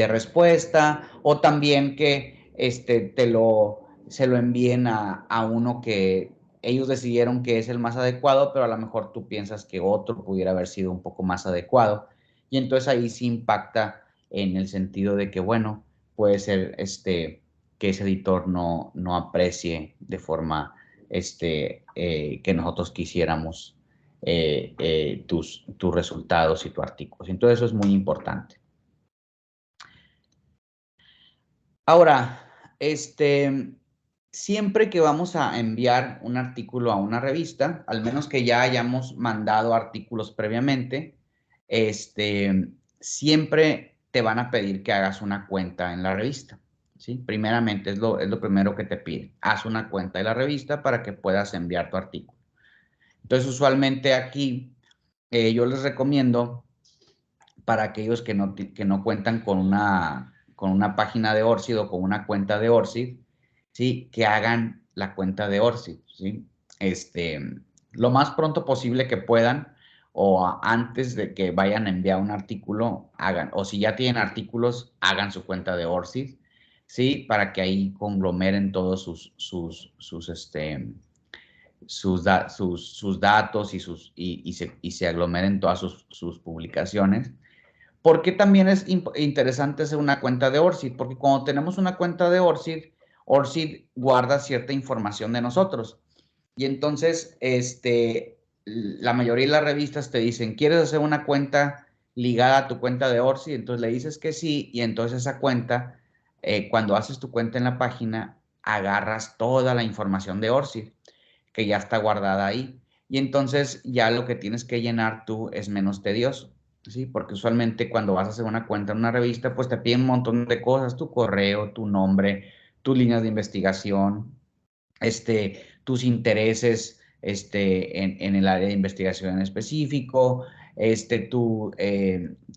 respuesta, o también que se lo envíen a uno que ellos decidieron que es el más adecuado, pero a lo mejor tú piensas que otro pudiera haber sido un poco más adecuado. Y entonces ahí sí impacta en el sentido de que, bueno, puede ser que ese editor no aprecie de forma que nosotros quisiéramos tus resultados y tus artículos. Entonces eso es muy importante. Ahora, siempre que vamos a enviar un artículo a una revista, al menos que ya hayamos mandado artículos previamente, siempre te van a pedir que hagas una cuenta en la revista, ¿sí? Primeramente, es lo primero que te piden. Haz una cuenta de la revista para que puedas enviar tu artículo. Entonces, usualmente aquí yo les recomiendo para aquellos que no cuentan con una página de ORCID o con una cuenta de ORCID, ¿sí? Que hagan la cuenta de ORCID, ¿sí? Lo más pronto posible que puedan, o antes de que vayan a enviar un artículo, hagan, o si ya tienen artículos, hagan su cuenta de ORCID, ¿sí? Para que ahí conglomeren todos sus datos y se aglomeren todas sus publicaciones. ¿Por qué también es interesante hacer una cuenta de ORCID? Porque cuando tenemos una cuenta de ORCID, ORCID guarda cierta información de nosotros. Y entonces, la mayoría de las revistas te dicen, ¿quieres hacer una cuenta ligada a tu cuenta de ORCID? Entonces le dices que sí, y entonces esa cuenta, cuando haces tu cuenta en la página, agarras toda la información de ORCID, que ya está guardada ahí. Y entonces ya lo que tienes que llenar tú es menos tedioso, ¿sí? Porque usualmente cuando vas a hacer una cuenta en una revista, pues te piden un montón de cosas, tu correo, tu nombre, tus líneas de investigación, tus intereses en el área de investigación en específico,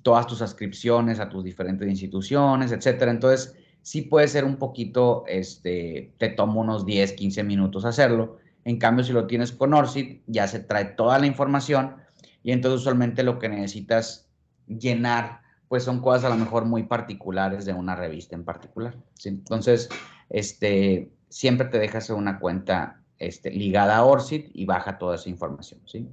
todas tus ascripciones a tus diferentes instituciones, etcétera. Entonces, sí puede ser un poquito, te toma unos 10, 15 minutos hacerlo. En cambio, si lo tienes con ORCID, ya se trae toda la información y entonces usualmente lo que necesitas llenar, pues son cosas a lo mejor muy particulares de una revista en particular, ¿sí? Entonces, siempre te deja hacer una cuenta ligada a ORCID y baja toda esa información, ¿sí?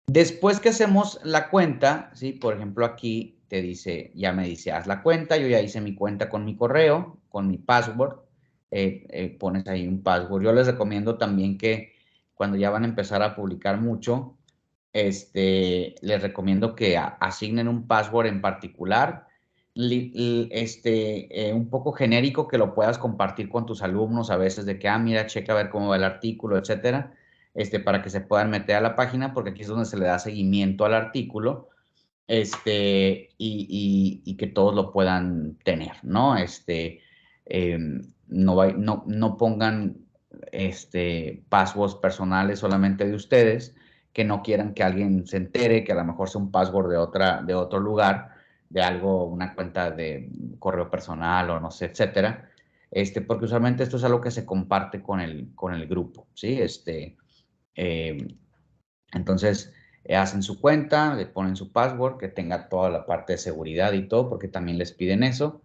Después que hacemos la cuenta, ¿sí? Por ejemplo, aquí ya me dice, haz la cuenta, yo ya hice mi cuenta con mi correo, con mi password, pones ahí un password. Yo les recomiendo también que cuando ya van a empezar a publicar mucho, les recomiendo que asignen un password en particular, un poco genérico, que lo puedas compartir con tus alumnos a veces, de que, mira, checa a ver cómo va el artículo, etcétera, para que se puedan meter a la página, porque aquí es donde se le da seguimiento al artículo, y que todos lo puedan tener, ¿no? No pongan passwords personales solamente de ustedes, que no quieran que alguien se entere, que a lo mejor sea un password de otro lugar, de algo, una cuenta de correo personal o no sé, etcétera, porque usualmente esto es algo que se comparte con el grupo, ¿sí? Eh, entonces, hacen su cuenta, le ponen su password, que tenga toda la parte de seguridad y todo, porque también les piden eso.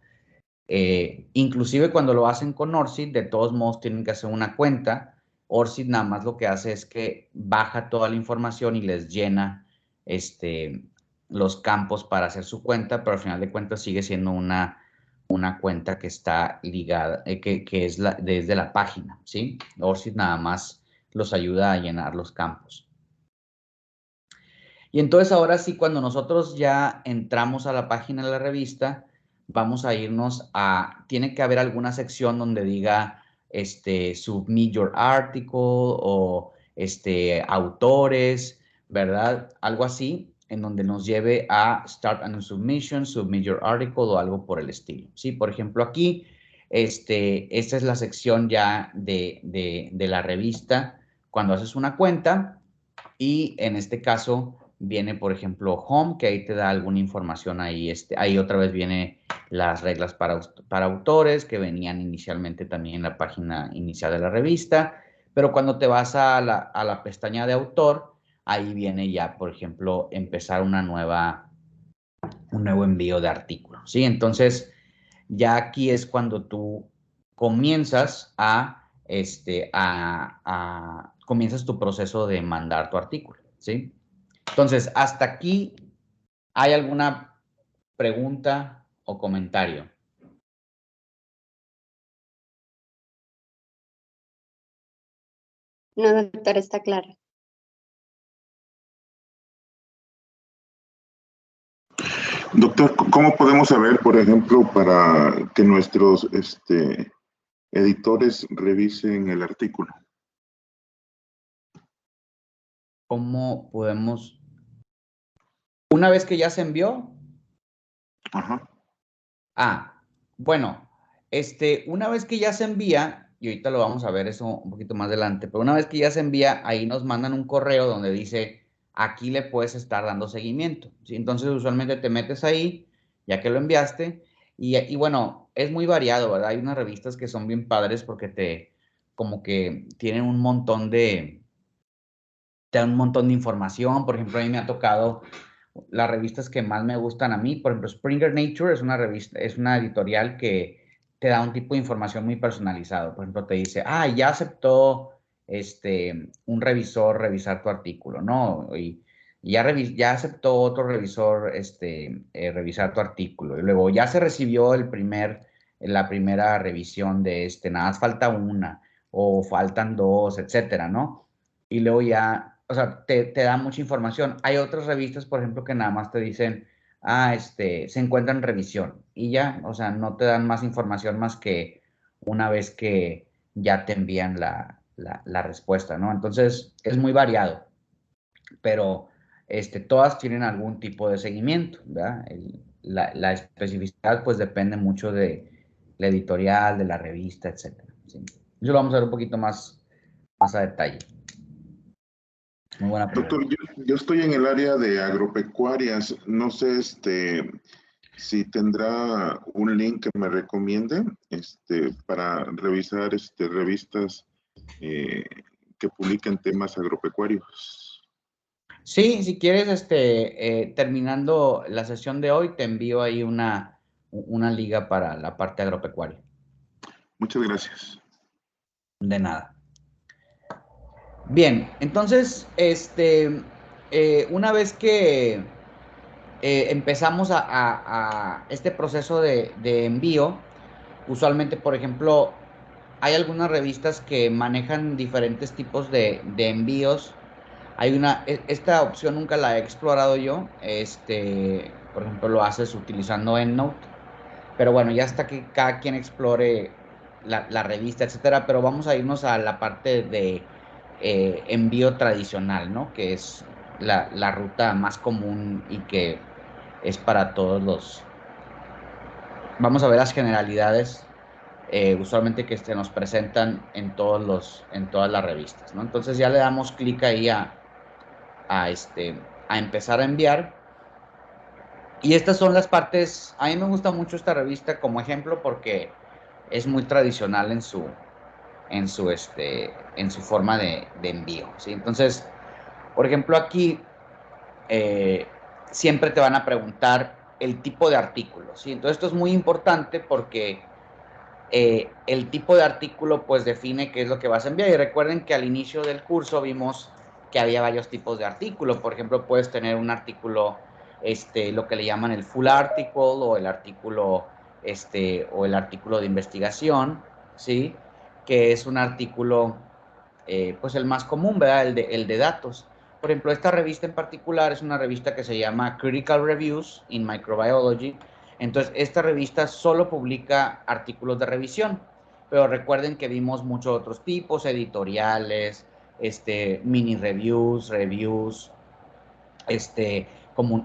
Inclusive cuando lo hacen con ORCID, de todos modos tienen que hacer una cuenta, ORCID nada más lo que hace es que baja toda la información y les llena los campos para hacer su cuenta, pero al final de cuentas sigue siendo una cuenta que está ligada, que es desde la página, ¿sí? ORCID nada más los ayuda a llenar los campos. Y entonces ahora sí, cuando nosotros ya entramos a la página de la revista, vamos a irnos tiene que haber alguna sección donde diga, submit your article o, autores, ¿verdad? Algo así, en donde nos lleve a start a new submission, submit your article o algo por el estilo, ¿sí? Por ejemplo, aquí, esta es la sección ya de la revista cuando haces una cuenta y en este caso viene, por ejemplo, Home, que ahí te da alguna información ahí. Ahí otra vez viene las reglas para autores, que venían inicialmente también en la página inicial de la revista. Pero cuando te vas a la pestaña de autor, ahí viene ya, por ejemplo, empezar un nuevo envío de artículos, ¿sí? Entonces, ya aquí es cuando tú comienzas comienzas tu proceso de mandar tu artículo, ¿sí? Entonces, hasta aquí, ¿hay alguna pregunta o comentario? No, doctor, está claro. Doctor, ¿cómo podemos saber, por ejemplo, para que nuestros editores revisen el artículo? ¿Cómo podemos? Una vez que ya se envió. Ajá. Bueno, una vez que ya se envía, y ahorita lo vamos a ver eso un poquito más adelante, pero una vez que ya se envía, ahí nos mandan un correo donde dice, aquí le puedes estar dando seguimiento, ¿sí? Entonces, usualmente te metes ahí, ya que lo enviaste, y bueno, es muy variado, ¿verdad? Hay unas revistas que son bien padres porque como que tienen te dan un montón de información. Por ejemplo, a mí me ha tocado las revistas que más me gustan a mí. Por ejemplo, Springer Nature es una revista, es una editorial que te da un tipo de información muy personalizado. Por ejemplo, te dice, ya aceptó un revisor revisar tu artículo, ¿no? Y ya aceptó otro revisor revisar tu artículo. Y luego ya se recibió la primera revisión de nada más falta una, o faltan dos, etcétera, ¿no? Y luego ya, o sea, te da mucha información. Hay otras revistas, por ejemplo, que nada más te dicen, se encuentra en revisión y ya, o sea, no te dan más información más que una vez que ya te envían la respuesta, ¿no? Entonces, es muy variado, pero todas tienen algún tipo de seguimiento, ¿verdad? La especificidad, pues, depende mucho de la editorial, de la revista, etcétera, ¿sí? Eso lo vamos a ver un poquito más a detalle. Muy buena pregunta. Doctor, yo estoy en el área de agropecuarias. No sé si tendrá un link que me recomiende para revisar revistas que publiquen temas agropecuarios. Sí, si quieres, terminando la sesión de hoy, te envío ahí una liga para la parte agropecuaria. Muchas gracias. De nada. Bien, entonces, una vez que empezamos a este proceso de envío, usualmente, por ejemplo, hay algunas revistas que manejan diferentes tipos de envíos. Esta opción nunca la he explorado yo, por ejemplo, lo haces utilizando EndNote, pero bueno, ya hasta que cada quien explore la revista, etcétera, pero vamos a irnos a la parte de envío tradicional, ¿no? Que es la ruta más común y que es para todos Vamos a ver las generalidades, usualmente que nos presentan en todas las revistas, ¿no? Entonces ya le damos clic ahí a empezar a enviar. Y estas son las partes. A mí me gusta mucho esta revista como ejemplo porque es muy tradicional en su forma de envío, ¿sí? Entonces, por ejemplo, aquí siempre te van a preguntar el tipo de artículo, ¿sí? Entonces, esto es muy importante porque el tipo de artículo pues define qué es lo que vas a enviar. Y recuerden que al inicio del curso vimos que había varios tipos de artículo. Por ejemplo, puedes tener un artículo, lo que le llaman el full article o el artículo, de investigación, ¿sí? Que es un artículo, pues el más común, ¿verdad? El de datos. Por ejemplo, esta revista en particular es una revista que se llama Critical Reviews in Microbiology. Entonces, esta revista solo publica artículos de revisión, pero recuerden que vimos muchos otros tipos, editoriales, mini reviews,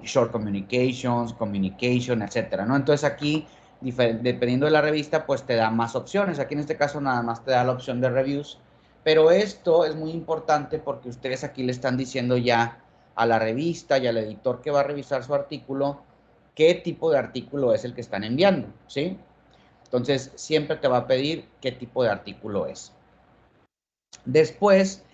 short communications, communication, etcétera, ¿no? Entonces aquí, dependiendo de la revista, pues te da más opciones. Aquí en este caso nada más te da la opción de reviews, pero esto es muy importante porque ustedes aquí le están diciendo ya a la revista y al editor que va a revisar su artículo qué tipo de artículo es el que están enviando, ¿sí? Entonces, siempre te va a pedir qué tipo de artículo es. Después,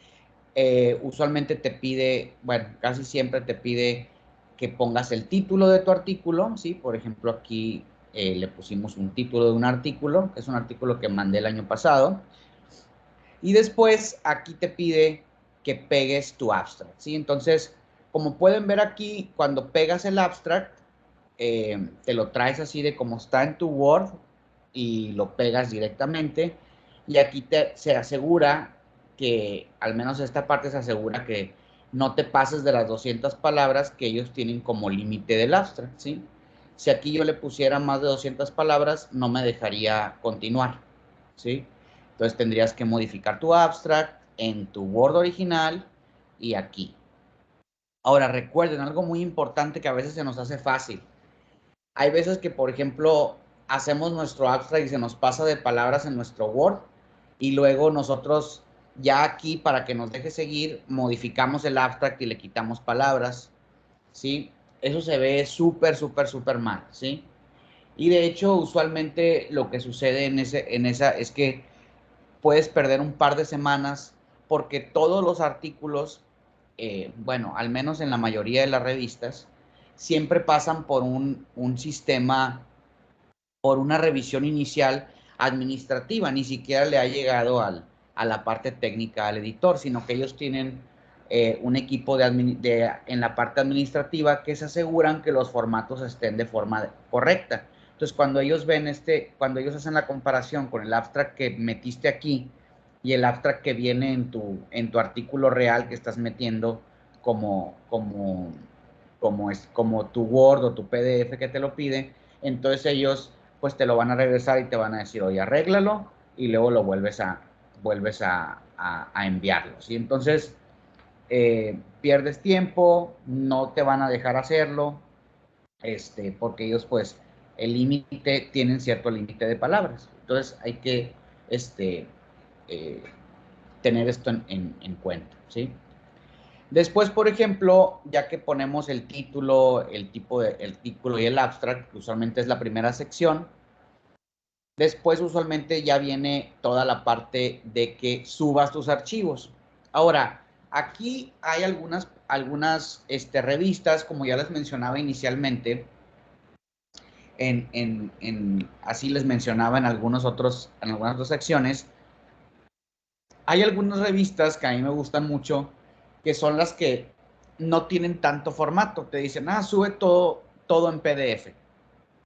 usualmente te pide, bueno, casi siempre te pide que pongas el título de tu artículo, ¿sí? Por ejemplo, aquí le pusimos un título de un artículo, que es un artículo que mandé el año pasado. Y después, aquí te pide que pegues tu abstract, ¿sí? Entonces, como pueden ver aquí, cuando pegas el abstract, te lo traes así de como está en tu Word y lo pegas directamente. Y aquí se asegura que, al menos esta parte se asegura que no te pases de las 200 palabras que ellos tienen como límite del abstract, ¿sí? Si aquí yo le pusiera más de 200 palabras, no me dejaría continuar, ¿sí? Entonces tendrías que modificar tu abstract en tu Word original y aquí. Ahora, recuerden algo muy importante que a veces se nos hace fácil. Hay veces que, por ejemplo, hacemos nuestro abstract y se nos pasa de palabras en nuestro Word y luego nosotros ya aquí, para que nos deje seguir, modificamos el abstract y le quitamos palabras, ¿sí? Eso se ve súper, súper, súper mal, ¿sí? Y de hecho, usualmente lo que sucede en esa es que puedes perder un par de semanas porque todos los artículos, bueno, al menos en la mayoría de las revistas, siempre pasan por un sistema, por una revisión inicial administrativa. Ni siquiera le ha llegado a la parte técnica al editor, sino que ellos tienen un equipo en la parte administrativa que se aseguran que los formatos estén de forma correcta. Entonces, cuando ellos ven cuando ellos hacen la comparación con el abstract que metiste aquí y el abstract que viene en tu artículo real que estás metiendo como tu Word o tu PDF que te lo pide, entonces ellos pues te lo van a regresar y te van a decir, oye, arréglalo, y luego lo vuelves a enviarlo, ¿sí? Entonces, pierdes tiempo, no te van a dejar hacerlo, porque ellos, pues, tienen cierto límite de palabras. Entonces, hay que tener esto en cuenta, ¿sí? Después, por ejemplo, ya que ponemos el título, el título y el abstract, que usualmente es la primera sección, después usualmente ya viene toda la parte de que subas tus archivos. Ahora, aquí hay algunas revistas, como ya les mencionaba inicialmente, así les mencionaba en algunas otras secciones, hay algunas revistas que a mí me gustan mucho, que son las que no tienen tanto formato. Te dicen, sube todo en PDF.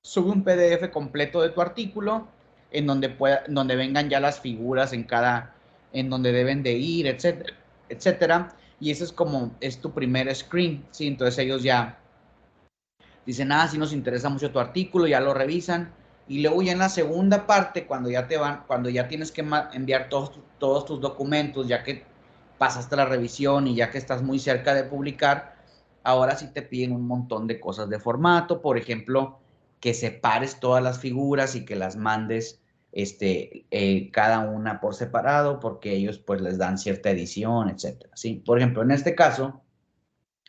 Sube un PDF completo de tu artículo en donde vengan ya las figuras en donde deben de ir, etcétera, etcétera. Y eso es tu primer screen, ¿sí? Entonces ellos ya dicen, si nos interesa mucho tu artículo, ya lo revisan. Y luego ya en la segunda parte, cuando ya tienes que enviar todos tus documentos, ya que pasaste la revisión y ya que estás muy cerca de publicar, ahora sí te piden un montón de cosas de formato. Por ejemplo, que separes todas las figuras y que las mandes cada una por separado, porque ellos pues les dan cierta edición, etcétera, ¿sí? Por ejemplo, en este caso,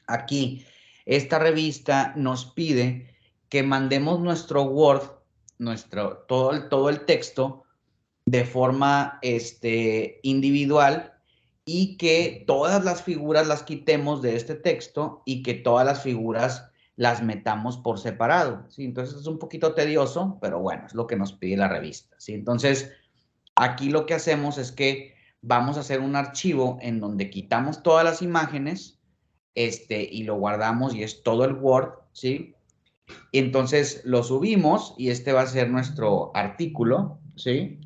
aquí, esta revista nos pide que mandemos nuestro Word, todo el texto de forma individual, y que todas las figuras las quitemos de este texto y que todas las figuras las metamos por separado, ¿sí? Entonces es un poquito tedioso, pero bueno, es lo que nos pide la revista, ¿sí? Entonces, aquí lo que hacemos es que vamos a hacer un archivo en donde quitamos todas las imágenes, y lo guardamos y es todo el Word, ¿sí? Y entonces lo subimos y este va a ser nuestro artículo, ¿sí?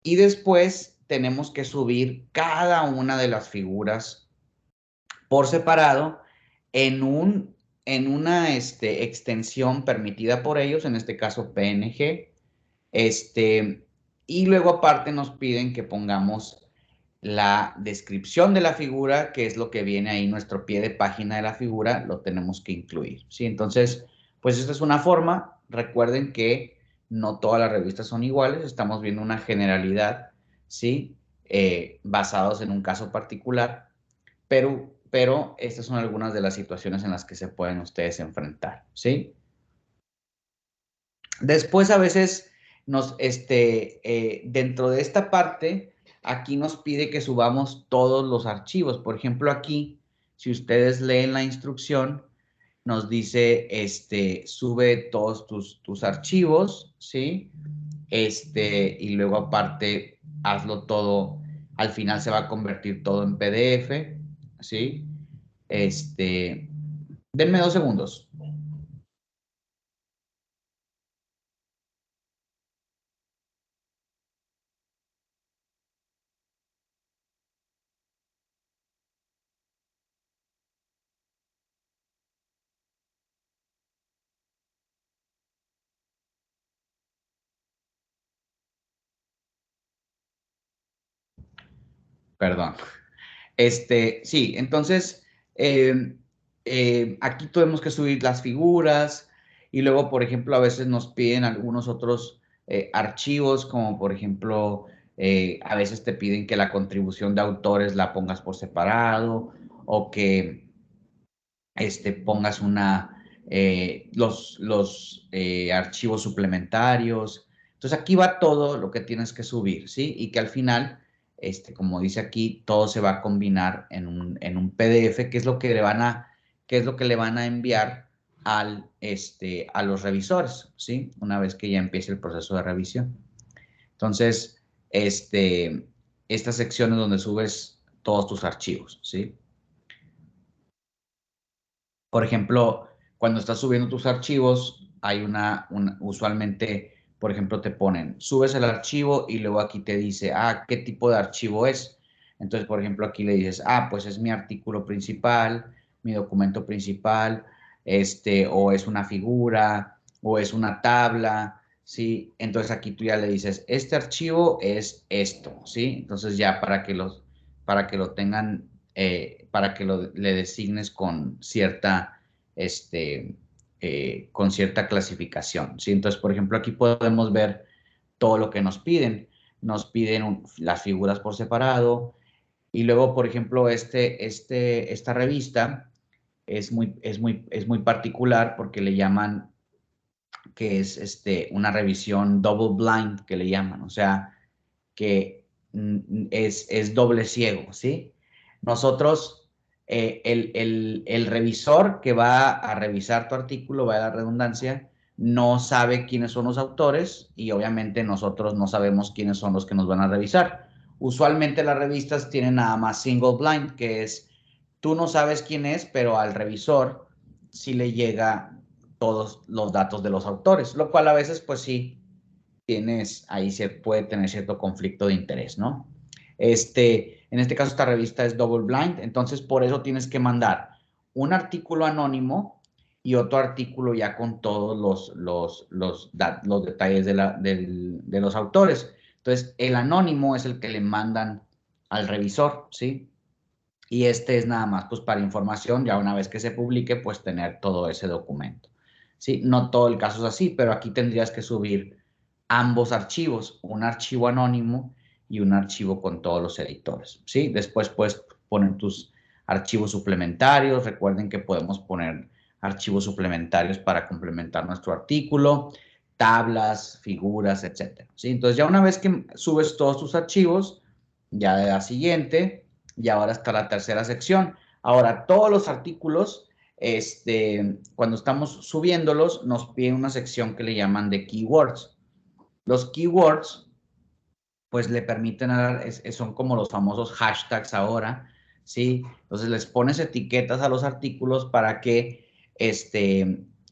Y después tenemos que subir cada una de las figuras por separado en una extensión permitida por ellos, en este caso PNG, y luego aparte nos piden que pongamos la descripción de la figura, que es lo que viene ahí, nuestro pie de página de la figura, lo tenemos que incluir, ¿sí? Entonces, pues esta es una forma. Recuerden que no todas las revistas son iguales, estamos viendo una generalidad, ¿sí? Basados en un caso particular, pero estas son algunas de las situaciones en las que se pueden ustedes enfrentar, ¿sí? Después a veces dentro de esta parte, aquí nos pide que subamos todos los archivos. Por ejemplo, aquí, si ustedes leen la instrucción, nos dice, sube todos tus archivos, ¿sí? Y luego aparte, hazlo todo, al final se va a convertir todo en PDF, ¿sí? Denme 2 segundos. Perdón. Sí, entonces, aquí tenemos que subir las figuras y luego, por ejemplo, a veces nos piden algunos otros archivos, como por ejemplo, a veces te piden que la contribución de autores la pongas por separado o que pongas los archivos suplementarios. Entonces aquí va todo lo que tienes que subir, ¿sí? Y que al final, como dice aquí, todo se va a combinar en un PDF, que es lo que le van a enviar a los revisores, ¿sí? Una vez que ya empiece el proceso de revisión. Entonces, esta sección es donde subes todos tus archivos, ¿sí? Por ejemplo, cuando estás subiendo tus archivos, hay usualmente, por ejemplo, te ponen, subes el archivo y luego aquí te dice, ¿qué tipo de archivo es? Entonces, por ejemplo, aquí le dices, pues es mi artículo principal, mi documento principal, o es una figura, o es una tabla, ¿sí? Entonces aquí tú ya le dices, este archivo es esto, ¿sí? Entonces ya para que lo tengan, para que le designes con cierta clasificación, ¿sí? Entonces, por ejemplo, aquí podemos ver todo lo que nos piden. Nos piden las figuras por separado y luego, por ejemplo, esta revista es muy particular porque le llaman que es una revisión double blind, que le llaman, o sea, que es doble ciego, ¿sí? Nosotros, el revisor que va a revisar tu artículo, va a la redundancia, no sabe quiénes son los autores y obviamente nosotros no sabemos quiénes son los que nos van a revisar. Usualmente las revistas tienen nada más single blind, que es tú no sabes quién es, pero al revisor sí le llega todos los datos de los autores, lo cual a veces pues sí ahí se puede tener cierto conflicto de interés, ¿no? En este caso esta revista es double blind, entonces por eso tienes que mandar un artículo anónimo y otro artículo ya con todos los detalles de los autores. Entonces el anónimo es el que le mandan al revisor, ¿sí? Y es nada más pues para información, ya una vez que se publique, pues tener todo ese documento. ¿Sí? No todo el caso es así, pero aquí tendrías que subir ambos archivos, un archivo anónimo y un archivo con todos los editores, ¿sí? Después puedes poner tus archivos suplementarios. Recuerden que podemos poner archivos suplementarios para complementar nuestro artículo, tablas, figuras, etcétera, ¿sí? Entonces ya una vez que subes todos tus archivos, ya de la siguiente, y ahora está la tercera sección. Ahora, todos los artículos cuando estamos subiéndolos, nos pide una sección que le llaman de keywords. Los keywords, pues le permiten, son como los famosos hashtags ahora, ¿sí? Entonces les pones etiquetas a los artículos para que,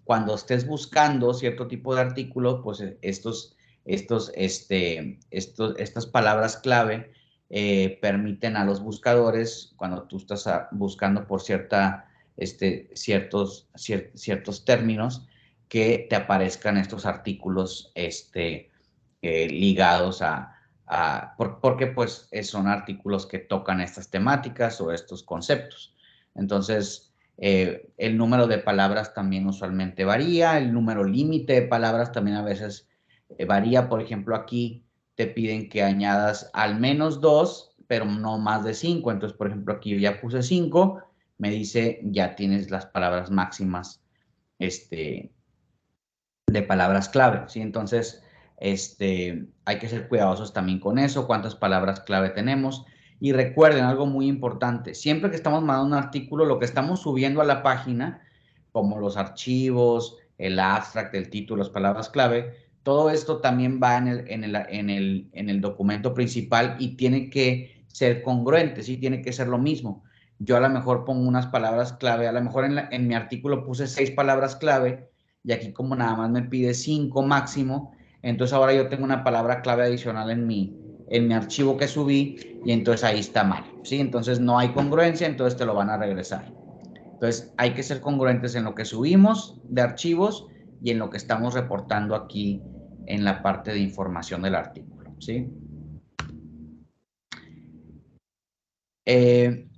cuando estés buscando cierto tipo de artículo, pues estas palabras clave permiten a los buscadores, cuando tú estás buscando por ciertos términos, que te aparezcan estos artículos ligados porque pues son artículos que tocan estas temáticas o estos conceptos. Entonces, el número de palabras también usualmente varía, el número límite de palabras también a veces varía. Por ejemplo, aquí te piden que añadas al menos 2, pero no más de 5. Entonces, por ejemplo, aquí yo ya puse 5, me dice ya tienes las palabras máximas de palabras clave, ¿sí? Entonces, hay que ser cuidadosos también con eso, cuántas palabras clave tenemos. Y recuerden algo muy importante, siempre que estamos mandando un artículo, lo que estamos subiendo a la página, como los archivos, el abstract, el título, las palabras clave, todo esto también va en el documento principal y tiene que ser congruente, ¿sí? Tiene que ser lo mismo. Yo a lo mejor pongo unas palabras clave, a lo mejor en mi artículo puse 6 palabras clave, y aquí como nada más me pide 5 máximo, entonces ahora yo tengo una palabra clave adicional en mi archivo que subí, y entonces ahí está mal, ¿sí? Entonces no hay congruencia, entonces te lo van a regresar. Entonces hay que ser congruentes en lo que subimos de archivos y en lo que estamos reportando aquí en la parte de información del artículo, ¿sí?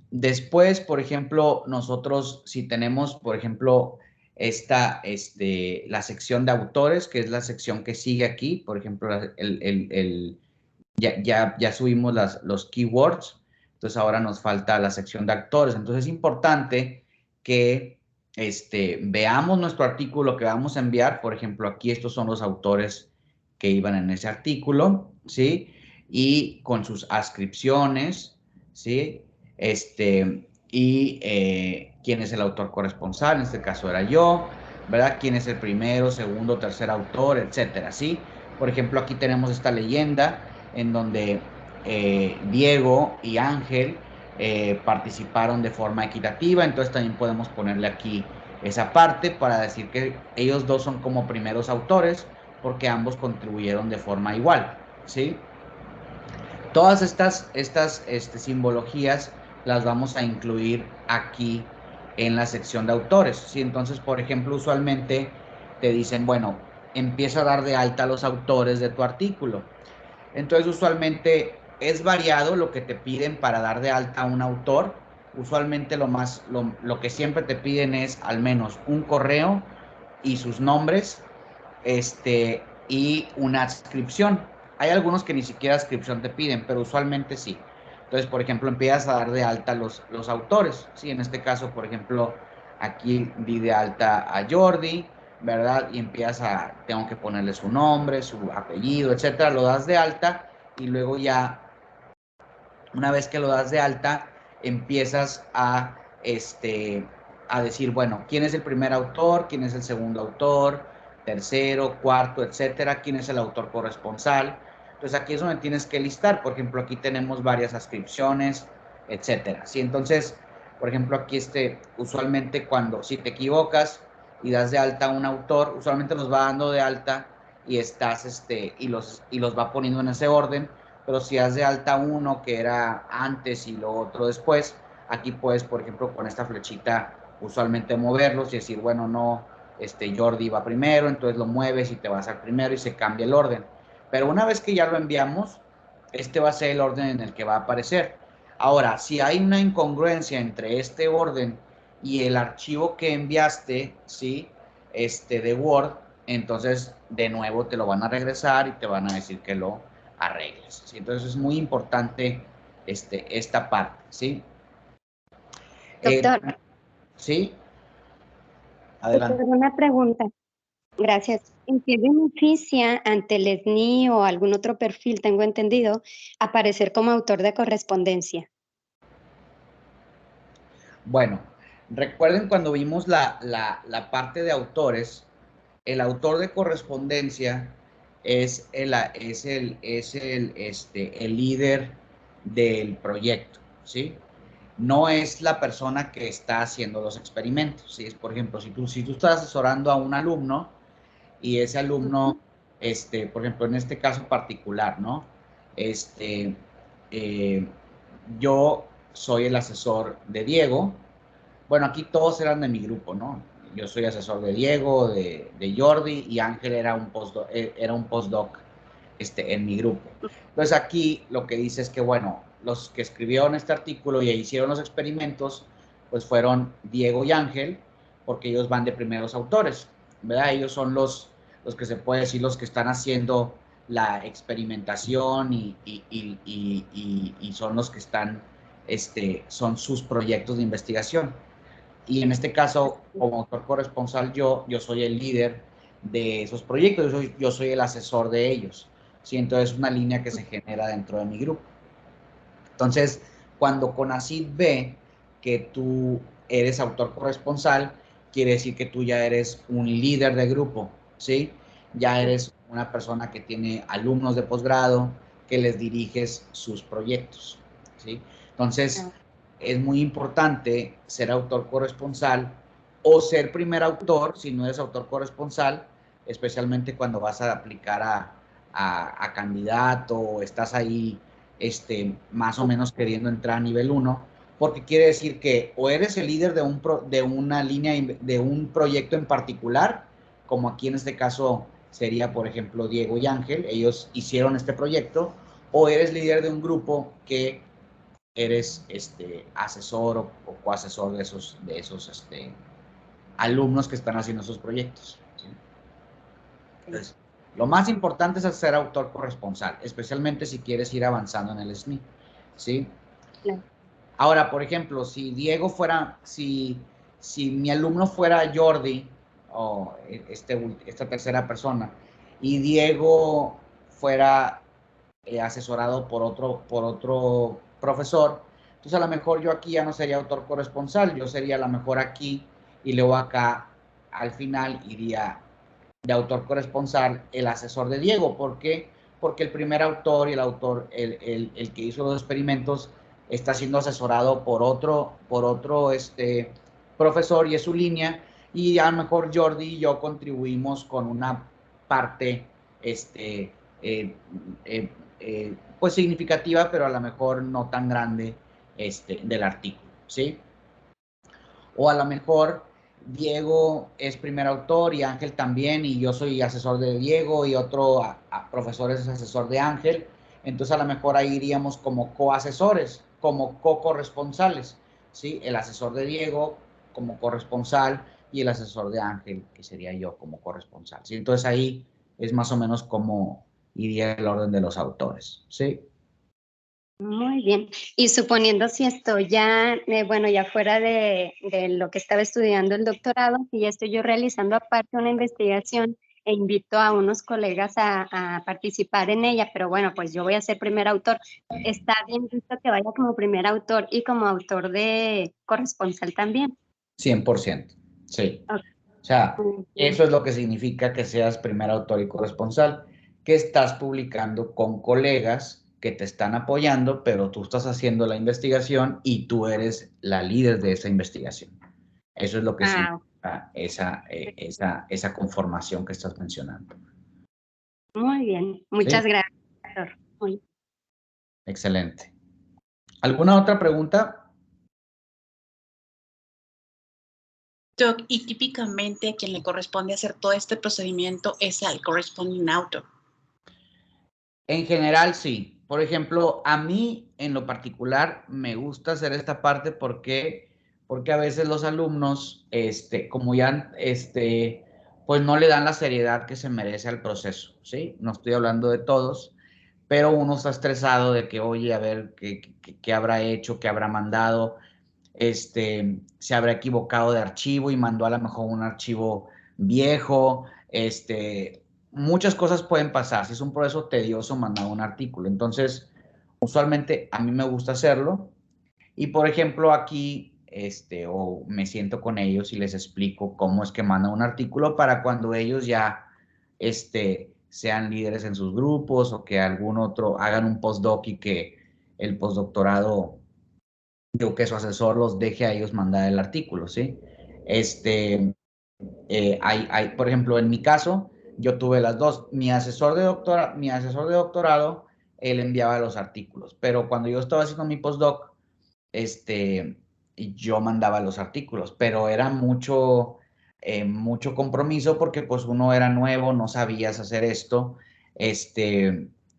Después, por ejemplo, nosotros si tenemos, por ejemplo, la sección de autores, que es la sección que sigue aquí, por ejemplo, ya subimos los keywords, entonces ahora nos falta la sección de actores. Entonces es importante que veamos nuestro artículo que vamos a enviar. Por ejemplo, aquí estos son los autores que iban en ese artículo, ¿sí? Y con sus ascripciones, ¿sí? Quién es el autor corresponsal, en este caso era yo, ¿verdad? Quién es el primero, segundo, tercer autor, etcétera, ¿sí? Por ejemplo, aquí tenemos esta leyenda en donde Diego y Ángel participaron de forma equitativa, entonces también podemos ponerle aquí esa parte para decir que ellos dos son como primeros autores porque ambos contribuyeron de forma igual, ¿sí? Todas estas simbologías las vamos a incluir aquí en la sección de autores, ¿sí? Entonces, por ejemplo, usualmente te dicen, bueno, empieza a dar de alta a los autores de tu artículo. Entonces, usualmente es variado lo que te piden para dar de alta a un autor. Usualmente lo que siempre te piden es al menos un correo y sus nombres, y una adscripción. Hay algunos que ni siquiera adscripción te piden, pero usualmente sí. Entonces, por ejemplo, empiezas a dar de alta los autores, ¿sí? En este caso, por ejemplo, aquí di de alta a Jordi, ¿verdad? Y tengo que ponerle su nombre, su apellido, etcétera. Lo das de alta y luego ya, una vez que lo das de alta, empiezas a decir, bueno, ¿quién es el primer autor? ¿Quién es el segundo autor? Tercero, cuarto, etcétera. ¿Quién es el autor corresponsal? Entonces aquí es donde tienes que listar. Por ejemplo, aquí tenemos varias ascripciones, etcétera. ¿Sí? Entonces, por ejemplo, aquí usualmente si te equivocas y das de alta a un autor, usualmente los va dando de alta y los va poniendo en ese orden. Pero si das de alta uno que era antes y lo otro después, aquí puedes, por ejemplo, con esta flechita usualmente moverlos y decir, bueno, no, Jordi va primero, entonces lo mueves y te vas al primero y se cambia el orden. Pero una vez que ya lo enviamos, va a ser el orden en el que va a aparecer. Ahora, si hay una incongruencia entre este orden y el archivo que enviaste, ¿sí? De Word, entonces de nuevo te lo van a regresar y te van a decir que lo arregles, ¿sí? Entonces es muy importante esta parte, ¿sí? Doctor, ¿Sí? Adelante. una pregunta. Gracias. ¿En qué beneficia ante el SNI o algún otro perfil, tengo entendido, aparecer como autor de correspondencia? Bueno, Recuerden cuando vimos la parte de autores, el autor de correspondencia es el líder del proyecto, ¿sí? No es la persona que está haciendo los experimentos, ¿sí? Por ejemplo, si tú estás asesorando a un alumno y ese alumno, por ejemplo, en este caso particular, ¿no? Eh, yo soy el asesor de Diego. Bueno, aquí todos eran de mi grupo, ¿no? Yo soy asesor de Diego, de Jordi, y Ángel era un postdoc en mi grupo. Entonces aquí lo que dice es que, bueno, los que escribieron este artículo y hicieron los experimentos, pues fueron Diego y Ángel, porque ellos van de primeros autores, ¿verdad? Ellos son los que se puede decir los que están haciendo la experimentación y son los que están, son sus proyectos de investigación. Y en este caso, como autor corresponsal, yo soy el líder de esos proyectos, yo soy el asesor de ellos. ¿Sí? Entonces, es una línea que se genera dentro de mi grupo. Entonces, cuando CONACYT ve que tú eres autor corresponsal, quiere decir que tú ya eres un líder de grupo, ¿sí? Ya eres una persona que tiene alumnos de posgrado, que les diriges sus proyectos, ¿sí? Entonces, es muy importante ser autor corresponsal o ser primer autor si no eres autor corresponsal, especialmente cuando vas a aplicar a candidato o estás ahí más o menos queriendo entrar a nivel 1, porque quiere decir que o eres el líder de una línea, de un proyecto en particular, como aquí en este caso sería, por ejemplo, Diego y Ángel, ellos hicieron este proyecto, o eres líder de un grupo que eres asesor o coasesor de esos alumnos que están haciendo esos proyectos. ¿Sí? Entonces, lo más importante es ser autor corresponsal, especialmente si quieres ir avanzando en el SNI, ¿sí? Claro. Ahora, por ejemplo, si Diego fuera, si mi alumno fuera Jordi, o esta tercera persona, y Diego fuera asesorado por otro profesor, entonces a lo mejor yo aquí ya no sería autor corresponsal, yo sería a lo mejor aquí, y luego acá, al final, iría de autor corresponsal el asesor de Diego. ¿Por qué? Porque el primer autor y el autor, el que hizo los experimentos, está siendo asesorado por otro profesor y es su línea, y a lo mejor Jordi y yo contribuimos con una parte pues significativa, pero a lo mejor no tan grande del artículo, ¿sí? O a lo mejor Diego es primer autor y Ángel también, y yo soy asesor de Diego y otro profesor es asesor de Ángel. Entonces a lo mejor ahí iríamos como coasesores, como co-corresponsales, ¿sí? El asesor de Diego como corresponsal y el asesor de Ángel, que sería yo como corresponsal, ¿sí? Entonces ahí es más o menos como iría el orden de los autores, ¿sí? Muy bien. Y suponiendo si estoy ya, bueno, ya fuera de lo que estaba estudiando el doctorado, si ya estoy yo realizando aparte una investigación e invito a unos colegas a participar en ella, pero bueno, pues yo voy a ser primer autor. ¿Está bien visto que vaya como primer autor y como autor de corresponsal también? 100%, sí. Ok. O sea, eso es lo que significa que seas primer autor y corresponsal, que estás publicando con colegas que te están apoyando, pero tú estás haciendo la investigación y tú eres la líder de esa investigación. Eso es lo que significa esa conformación que estás mencionando. Muy bien. Muchas gracias, doctor. Muy Excelente. ¿Alguna otra pregunta? Doc, y típicamente a quien le corresponde hacer todo este procedimiento es al corresponding author. En general, sí. Por ejemplo, a mí en lo particular me gusta hacer esta parte porque a veces los alumnos, como ya, pues no le dan la seriedad que se merece al proceso, ¿sí? No estoy hablando de todos, pero uno está estresado de que, oye, a ver, ¿qué habrá hecho? ¿Qué habrá mandado? Se habrá equivocado de archivo y mandó a lo mejor un archivo viejo, muchas cosas pueden pasar, si es un proceso tedioso mandar un artículo. Entonces, usualmente a mí me gusta hacerlo. Y, por ejemplo, aquí o me siento con ellos y les explico cómo es que mandan un artículo para cuando ellos ya sean líderes en sus grupos o que algún otro hagan un postdoc y que el postdoctorado, digo, que su asesor los deje a ellos mandar el artículo, ¿sí? Por ejemplo, en mi caso, yo tuve las dos. Mi asesor de doctorado, él enviaba los artículos, pero cuando yo estaba haciendo mi postdoc, yo mandaba los artículos, pero era mucho compromiso porque pues uno era nuevo, no sabías hacer esto,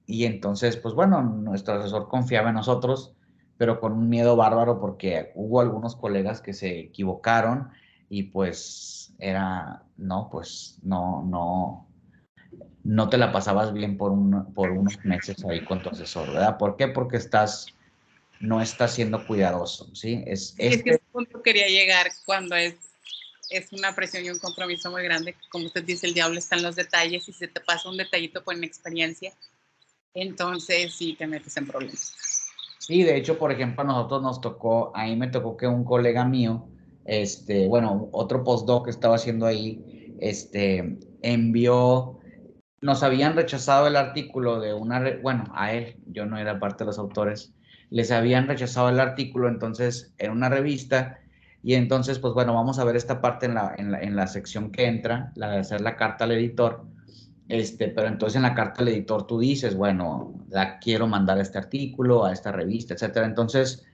y entonces, pues bueno, nuestro asesor confiaba en nosotros, pero con un miedo bárbaro porque hubo algunos colegas que se equivocaron y pues pues no te la pasabas bien por unos meses ahí con tu asesor, ¿verdad? ¿Por qué? Porque no estás siendo cuidadoso, ¿sí? Es que ese punto quería llegar cuando es una presión y un compromiso muy grande. Como usted dice, el diablo está en los detalles y si se te pasa un detallito por inexperiencia, entonces sí te metes en problemas. Sí, de hecho, por ejemplo, a nosotros ahí me tocó que un colega mío, otro postdoc que estaba haciendo ahí, nos habían rechazado el artículo a él, yo no era parte de los autores, les habían rechazado el artículo entonces en una revista y entonces, pues bueno, vamos a ver esta parte en la sección que entra, la de hacer la carta al editor. Pero entonces en la carta al editor tú dices, bueno, quiero mandar este artículo a esta revista, etcétera. Entonces,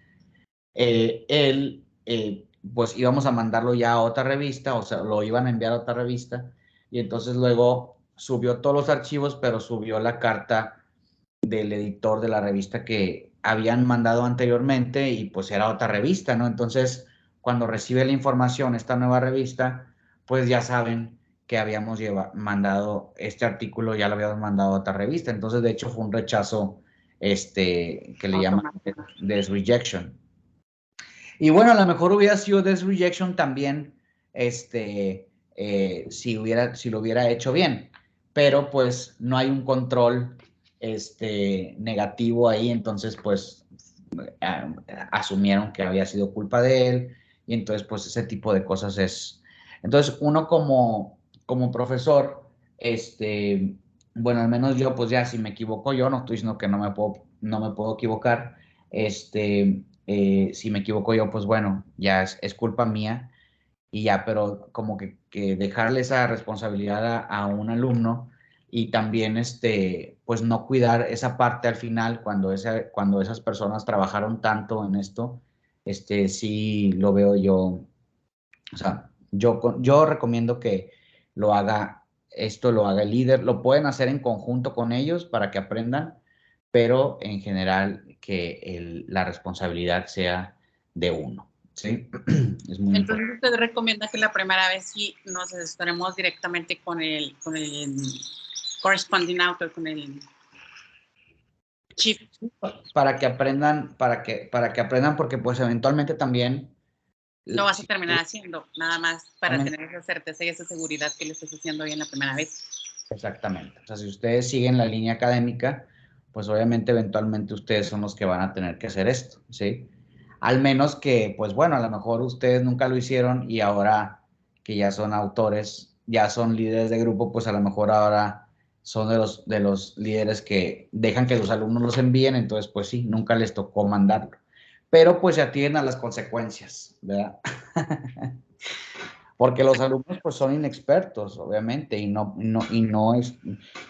pues íbamos a mandarlo ya a otra revista, o sea, lo iban a enviar a otra revista, y entonces luego subió todos los archivos, pero subió la carta del editor de la revista que habían mandado anteriormente, y pues era otra revista, ¿no? Entonces, cuando recibe la información esta nueva revista, pues ya saben que habíamos mandado este artículo, ya lo habíamos mandado a otra revista. Entonces, de hecho, fue un rechazo, que le llaman rejection. Y bueno, a lo mejor hubiera sido rejection también, si lo hubiera hecho bien, pero pues no hay un control, negativo ahí, entonces pues asumieron que había sido culpa de él, y entonces pues ese tipo de cosas entonces uno como profesor, bueno, al menos yo pues ya si me equivoco yo, no estoy diciendo que no me puedo equivocar, si me equivoco yo, pues bueno, ya es culpa mía y ya, pero como que dejarle esa responsabilidad a un alumno y también, pues no cuidar esa parte al final cuando esas personas trabajaron tanto en esto, sí lo veo yo, o sea, yo recomiendo que lo haga el líder, lo pueden hacer en conjunto con ellos para que aprendan, pero en general que la responsabilidad sea de uno, ¿sí? Es muy importante. Entonces usted recomienda que la primera vez sí nos asesoremos directamente con el corresponding author, con el chief. Para que aprendan, porque pues eventualmente también Lo vas a terminar haciendo, nada más para tener esa certeza y esa seguridad que lo estás haciendo bien la primera vez. Exactamente. O sea, si ustedes siguen la línea académica, pues obviamente eventualmente ustedes son los que van a tener que hacer esto, ¿sí? Al menos que, pues bueno, a lo mejor ustedes nunca lo hicieron y ahora que ya son autores, ya son líderes de grupo, pues a lo mejor ahora son de los líderes que dejan que sus alumnos los envíen, entonces pues sí, nunca les tocó mandarlo. Pero pues se atienden a las consecuencias, ¿verdad? Porque los alumnos pues son inexpertos, obviamente, y no es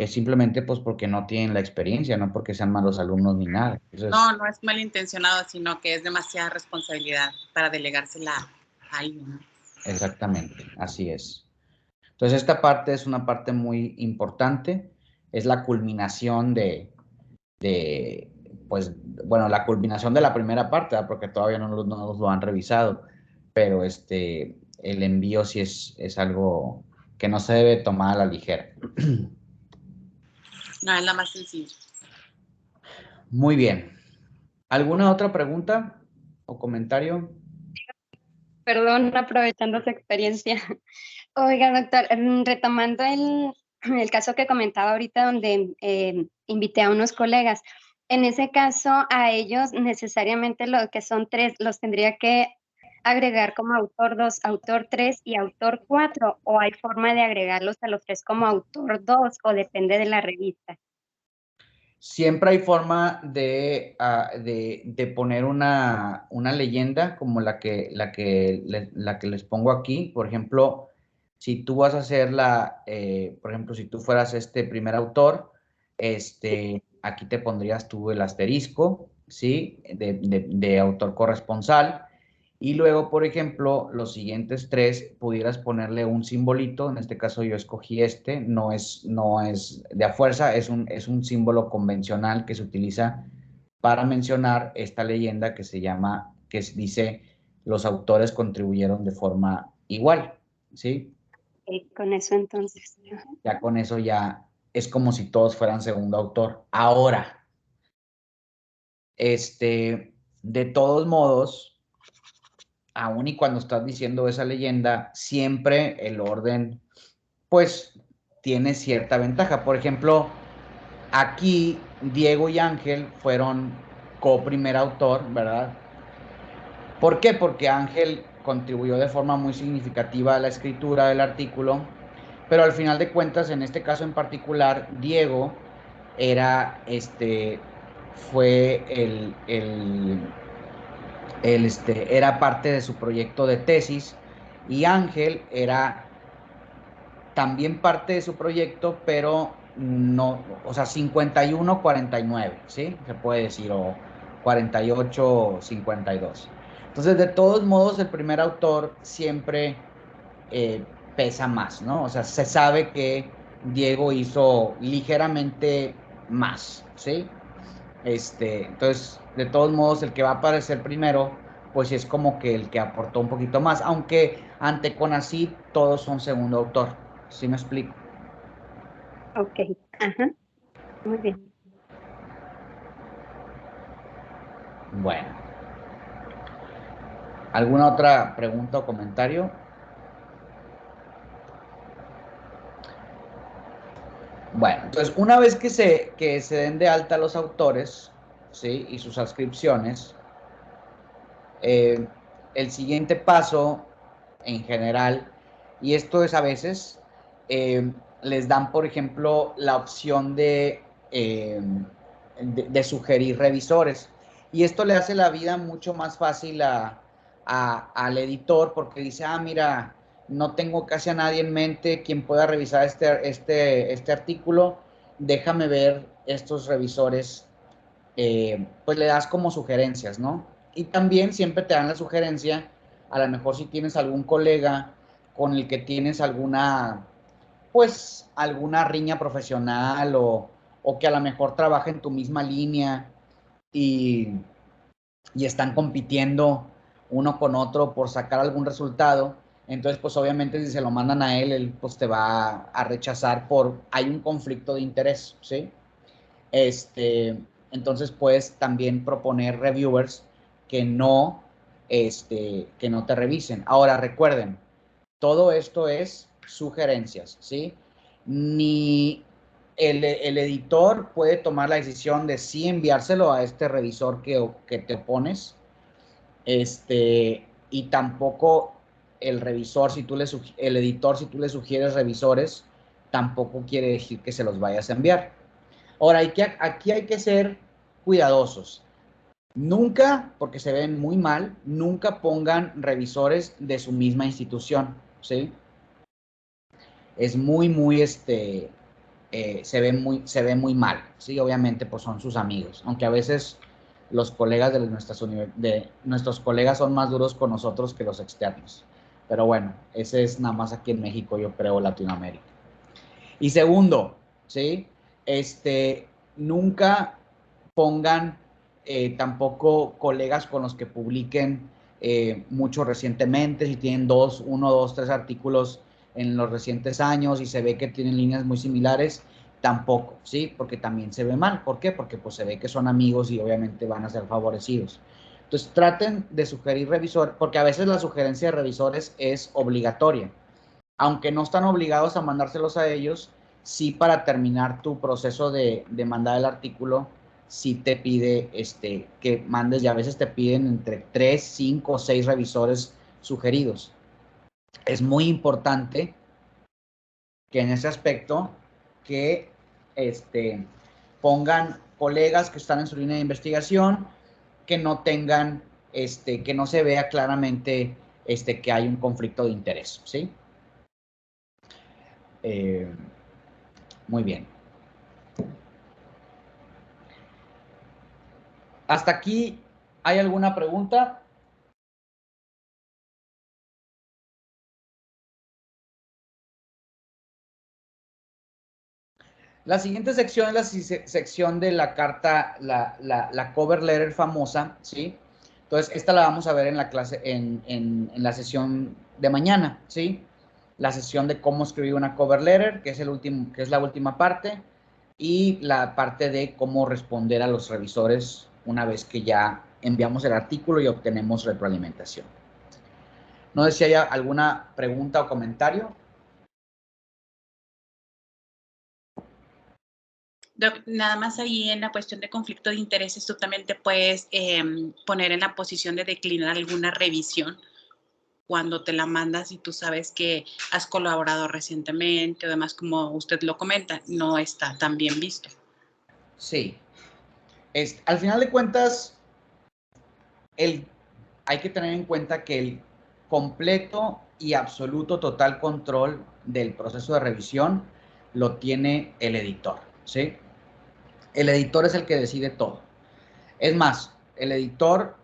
simplemente pues porque no tienen la experiencia, no porque sean malos alumnos ni nada. Entonces, no es malintencionado, sino que es demasiada responsabilidad para delegársela a alguien, ¿no? Exactamente, así es. Entonces esta parte es una parte muy importante, es la culminación pues, bueno, la culminación de la primera parte, ¿verdad? Porque todavía no nos lo han revisado, pero el envío sí es algo que no se debe tomar a la ligera. No, es la más sencilla. Muy bien. ¿Alguna otra pregunta o comentario? Perdón, aprovechando su experiencia. Oiga, doctor, retomando el caso que comentaba ahorita donde invité a unos colegas, en ese caso a ellos necesariamente lo que son tres los tendría que agregar como autor 2, autor 3 y autor 4, o hay forma de agregarlos a los 3 como autor 2, o depende de la revista? Siempre hay forma de poner una leyenda como la que les pongo aquí. Por ejemplo, si tú vas a hacer por ejemplo, si tú fueras este primer autor, aquí te pondrías tú el asterisco, ¿sí? De autor corresponsal. Y luego, por ejemplo, los siguientes 3 pudieras ponerle un simbolito. En este caso yo escogí no es de a fuerza, es un símbolo convencional que se utiliza para mencionar esta leyenda que dice, los autores contribuyeron de forma igual, ¿sí? Con eso entonces. Ya con eso ya es como si todos fueran segundo autor. Ahora, de todos modos, aún y cuando estás diciendo esa leyenda, siempre el orden, pues, tiene cierta ventaja. Por ejemplo, aquí Diego y Ángel fueron co-primer autor, ¿verdad? ¿Por qué? Porque Ángel contribuyó de forma muy significativa a la escritura del artículo, pero al final de cuentas, en este caso en particular, Diego era, fue era parte de su proyecto de tesis, y Ángel era también parte de su proyecto, pero no, o sea, 51-49, ¿sí? Se puede decir, o 48-52. Entonces, de todos modos, el primer autor siempre pesa más, ¿no? O sea, se sabe que Diego hizo ligeramente más, ¿sí? Entonces, de todos modos, el que va a aparecer primero, pues es como que el que aportó un poquito más, aunque ante CONACYT todos son segundo autor, ¿sí me explico? Ok, ajá, muy bien. Bueno, ¿alguna otra pregunta o comentario? Bueno, entonces una vez que se den de alta los autores, ¿sí? Y sus adscripciones, el siguiente paso en general, y esto es a veces, les dan, por ejemplo, la opción de sugerir revisores. Y esto le hace la vida mucho más fácil al editor, porque dice, mira, no tengo casi a nadie en mente quien pueda revisar este artículo, déjame ver estos revisores, pues le das como sugerencias, ¿no? Y también siempre te dan la sugerencia, a lo mejor si tienes algún colega con el que tienes alguna riña profesional, o que a lo mejor trabaja en tu misma línea y están compitiendo uno con otro por sacar algún resultado. Entonces, pues obviamente si se lo mandan a él pues te va a rechazar hay un conflicto de interés, ¿sí? Entonces puedes también proponer reviewers que no te revisen. Ahora recuerden, todo esto es sugerencias, ¿sí? Ni el editor puede tomar la decisión de sí enviárselo a este revisor que te pones, y tampoco el revisor, el editor, si tú le sugieres revisores, tampoco quiere decir que se los vayas a enviar. Ahora, aquí hay que ser cuidadosos. Nunca, porque se ven muy mal, nunca pongan revisores de su misma institución, ¿sí? Es muy, se ve muy mal, ¿sí? Obviamente, pues son sus amigos, aunque a veces los colegas de nuestros colegas son más duros con nosotros que los externos. Pero bueno, ese es nada más aquí en México, yo creo, Latinoamérica. Y segundo, ¿sí? Nunca pongan tampoco colegas con los que publiquen mucho recientemente, si tienen 1, 2, 3 artículos en los recientes años y se ve que tienen líneas muy similares, tampoco, ¿sí? Porque también se ve mal. ¿Por qué? Porque pues se ve que son amigos y obviamente van a ser favorecidos. Entonces traten de sugerir revisor, porque a veces la sugerencia de revisores es obligatoria. Aunque no están obligados a mandárselos a ellos, sí, para terminar tu proceso de mandar el artículo, sí te pide que mandes, y a veces te piden entre 3, 5 o 6 revisores sugeridos. Es muy importante que en ese aspecto que pongan colegas que están en su línea de investigación, que no tengan, que no se vea claramente que hay un conflicto de interés, ¿sí? Muy bien. ¿Hasta aquí hay alguna pregunta? La siguiente sección es la sección de la carta, la cover letter famosa, ¿sí? Entonces, esta la vamos a ver en la clase, en la sesión de mañana, ¿sí? La sesión de cómo escribir una cover letter, que es la última parte, y la parte de cómo responder a los revisores una vez que ya enviamos el artículo y obtenemos retroalimentación. No sé si hay alguna pregunta o comentario. Nada más ahí en la cuestión de conflicto de intereses, tú también te puedes poner en la posición de declinar alguna revisión cuando te la mandas y tú sabes que has colaborado recientemente o demás, como usted lo comenta, no está tan bien visto. Sí. Al final de cuentas, hay que tener en cuenta que el completo y absoluto total control del proceso de revisión lo tiene el editor, ¿sí? El editor es el que decide todo. Es más, el editor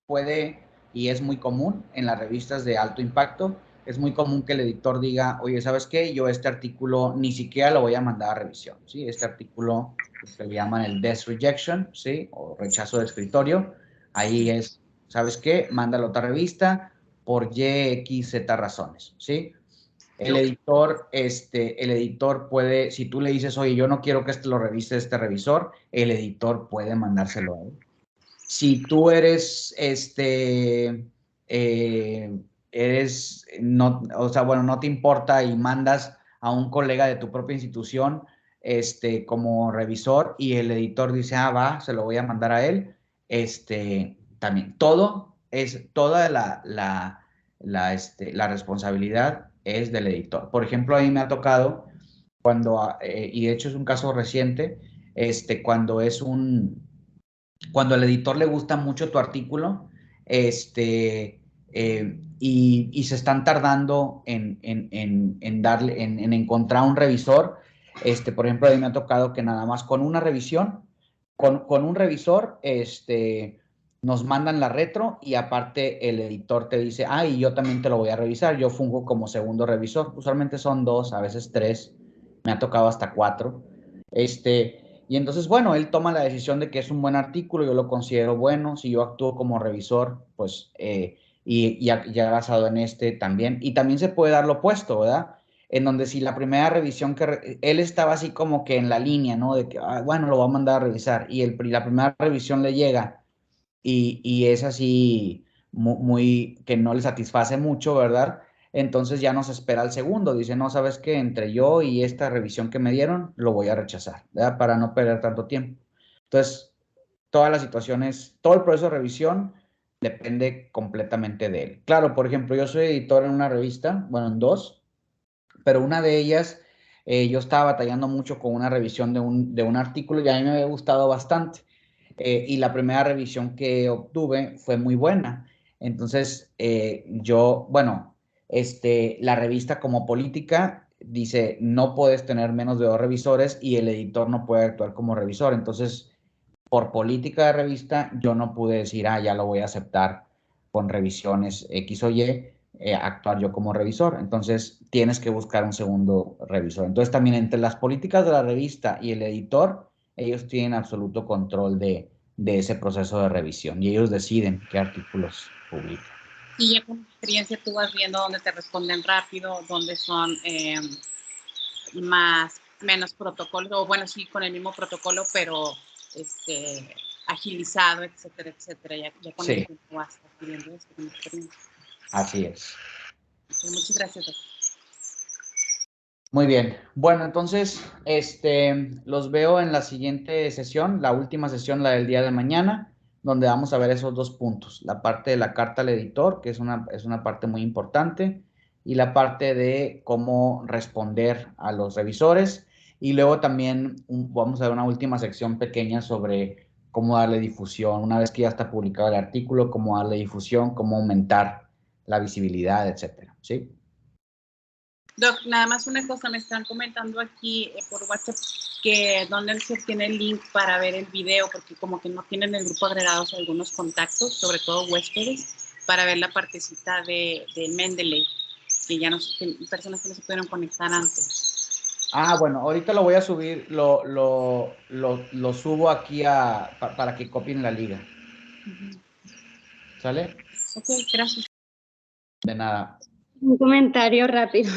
puede, y es muy común en las revistas de alto impacto, es muy común que el editor diga, oye, ¿sabes qué? Yo este artículo ni siquiera lo voy a mandar a revisión, ¿sí? Este artículo se le llaman el desk rejection, ¿sí? O rechazo de escritorio. Ahí es, ¿sabes qué? Mándalo a otra revista por Y, X, Z razones, ¿sí? El editor puede, si tú le dices, oye, yo no quiero que lo revise este revisor, el editor puede mandárselo a él. Si tú eres, no, o sea, bueno, no te importa y mandas a un colega de tu propia institución, como revisor y el editor dice, ah, va, se lo voy a mandar a él, también, toda la responsabilidad es del editor. Por ejemplo, a mí me ha tocado y de hecho es un caso reciente, cuando al editor le gusta mucho tu artículo, y se están tardando en encontrar un revisor, por ejemplo, a mí me ha tocado que nada más con una revisión, con un revisor, nos mandan la retro y aparte el editor te dice, ah, y yo también te lo voy a revisar, yo fungo como segundo revisor, usualmente son 2, a veces 3, me ha tocado hasta 4, y entonces, bueno, él toma la decisión de que es un buen artículo, yo lo considero bueno, si yo actúo como revisor, pues, y ya basado en también, y también se puede dar lo opuesto, ¿verdad? En donde si la primera revisión él estaba así como que en la línea, ¿no? De que, bueno, lo va a mandar a revisar, y la primera revisión le llega, y es así, que no le satisface mucho, ¿verdad? Entonces ya nos espera el segundo. Dice, no, ¿sabes qué? Entre yo y esta revisión que me dieron, lo voy a rechazar, ¿verdad? Para no perder tanto tiempo. Entonces, todas las situaciones, todo el proceso de revisión depende completamente de él. Claro, por ejemplo, yo soy editor en una revista, bueno, en 2, pero una de ellas, yo estaba batallando mucho con una revisión de un artículo y a mí me había gustado bastante. Y la primera revisión que obtuve fue muy buena. Entonces, bueno, la revista como política dice, no puedes tener menos de 2 revisores y el editor no puede actuar como revisor. Entonces, por política de revista, yo no pude decir, ya lo voy a aceptar con revisiones X o Y, actuar yo como revisor. Entonces, tienes que buscar un segundo revisor. Entonces, también entre las políticas de la revista y el editor, ellos tienen absoluto control de ese proceso de revisión y ellos deciden qué artículos publican. Y ya con experiencia tú vas viendo dónde te responden rápido, dónde son menos protocolo, o bueno, sí, con el mismo protocolo, pero agilizado, etcétera, etcétera. Ya con el tiempo vas adquiriendo esto con experiencia. Así es. Okay, muchas gracias, doctor. Muy bien. Bueno, entonces, los veo en la siguiente sesión, la última sesión, la del día de mañana. donde vamos a ver esos dos puntos, la parte de la carta al editor, que es una parte muy importante, y la parte de cómo responder a los revisores, y luego también vamos a ver una última sección pequeña sobre cómo darle difusión, una vez que ya está publicado el artículo, cómo darle difusión, cómo aumentar la visibilidad, etcétera, ¿sí? Doc, nada más una cosa, me están comentando aquí por WhatsApp que dónde se obtiene el link para ver el video, porque como que no tienen el grupo agregados algunos contactos, sobre todo huéspedes, para ver la partecita de Mendeley, que ya no, que personas que no se pudieron conectar antes. Ah, bueno, ahorita lo voy a subir, lo subo aquí para que copien la liga. ¿Sale? Ok, gracias. De nada. Un comentario rápido.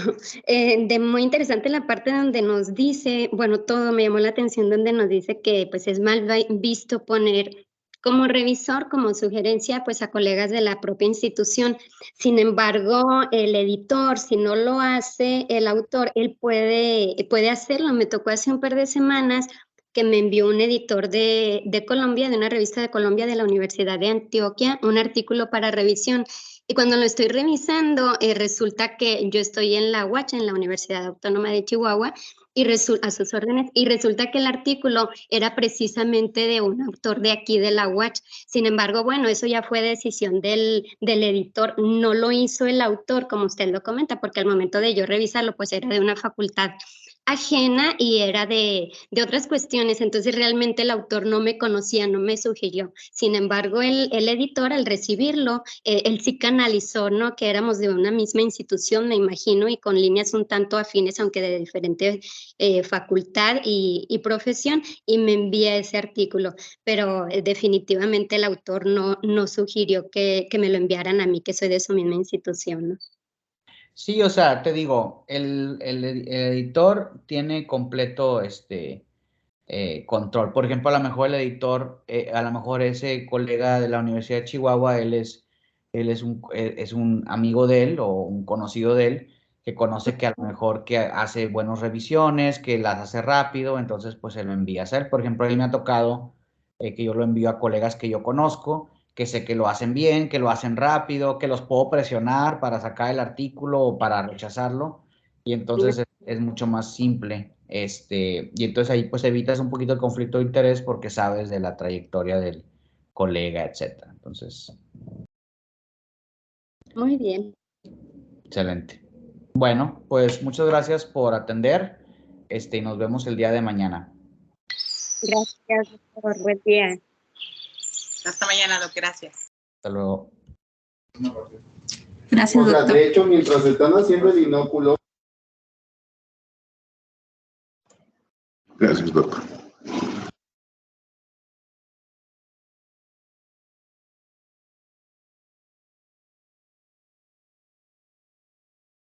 De muy interesante la parte donde nos dice, bueno, todo me llamó la atención donde nos dice que pues es mal visto poner como revisor, como sugerencia, pues a colegas de la propia institución. Sin embargo, el editor, si no lo hace el autor, él puede hacerlo. Me tocó hace un par de semanas que me envió un editor de Colombia, de una revista de Colombia de la Universidad de Antioquia, un artículo para revisión. Y cuando lo estoy revisando, resulta que yo estoy en la UACH, en la Universidad Autónoma de Chihuahua, y a sus órdenes, y resulta que el artículo era precisamente de un autor de aquí de la UACH. Sin embargo, bueno, eso ya fue decisión del editor, no lo hizo el autor, como usted lo comenta, porque al momento de yo revisarlo, pues era de una facultad ajena y era de otras cuestiones, entonces realmente el autor no me conocía, no me sugirió. Sin embargo, el editor al recibirlo, él sí canalizó, ¿no? Que éramos de una misma institución, me imagino, y con líneas un tanto afines, aunque de diferente facultad y profesión, y me envía ese artículo, pero definitivamente el autor no sugirió que me lo enviaran a mí, que soy de su misma institución, ¿no? Sí, o sea, te digo, el editor tiene completo control. Por ejemplo, a lo mejor el editor, a lo mejor ese colega de la Universidad de Chihuahua, es un amigo de él o un conocido de él que conoce que a lo mejor que hace buenas revisiones, que las hace rápido, entonces pues se lo envía a hacer. Por ejemplo, a él me ha tocado que yo lo envío a colegas que yo conozco, que sé que lo hacen bien, que lo hacen rápido, que los puedo presionar para sacar el artículo o para rechazarlo, y entonces es mucho más simple. Y entonces ahí pues evitas un poquito el conflicto de interés porque sabes de la trayectoria del colega, etcétera. Entonces, Muy bien. excelente. Bueno, pues muchas gracias por atender. Y nos vemos el día de mañana. Gracias, doctor. Buen día. Hasta mañana, Doc. Gracias. Hasta luego. Gracias, doctor. De hecho, mientras están haciendo el inóculo. Gracias, doctor.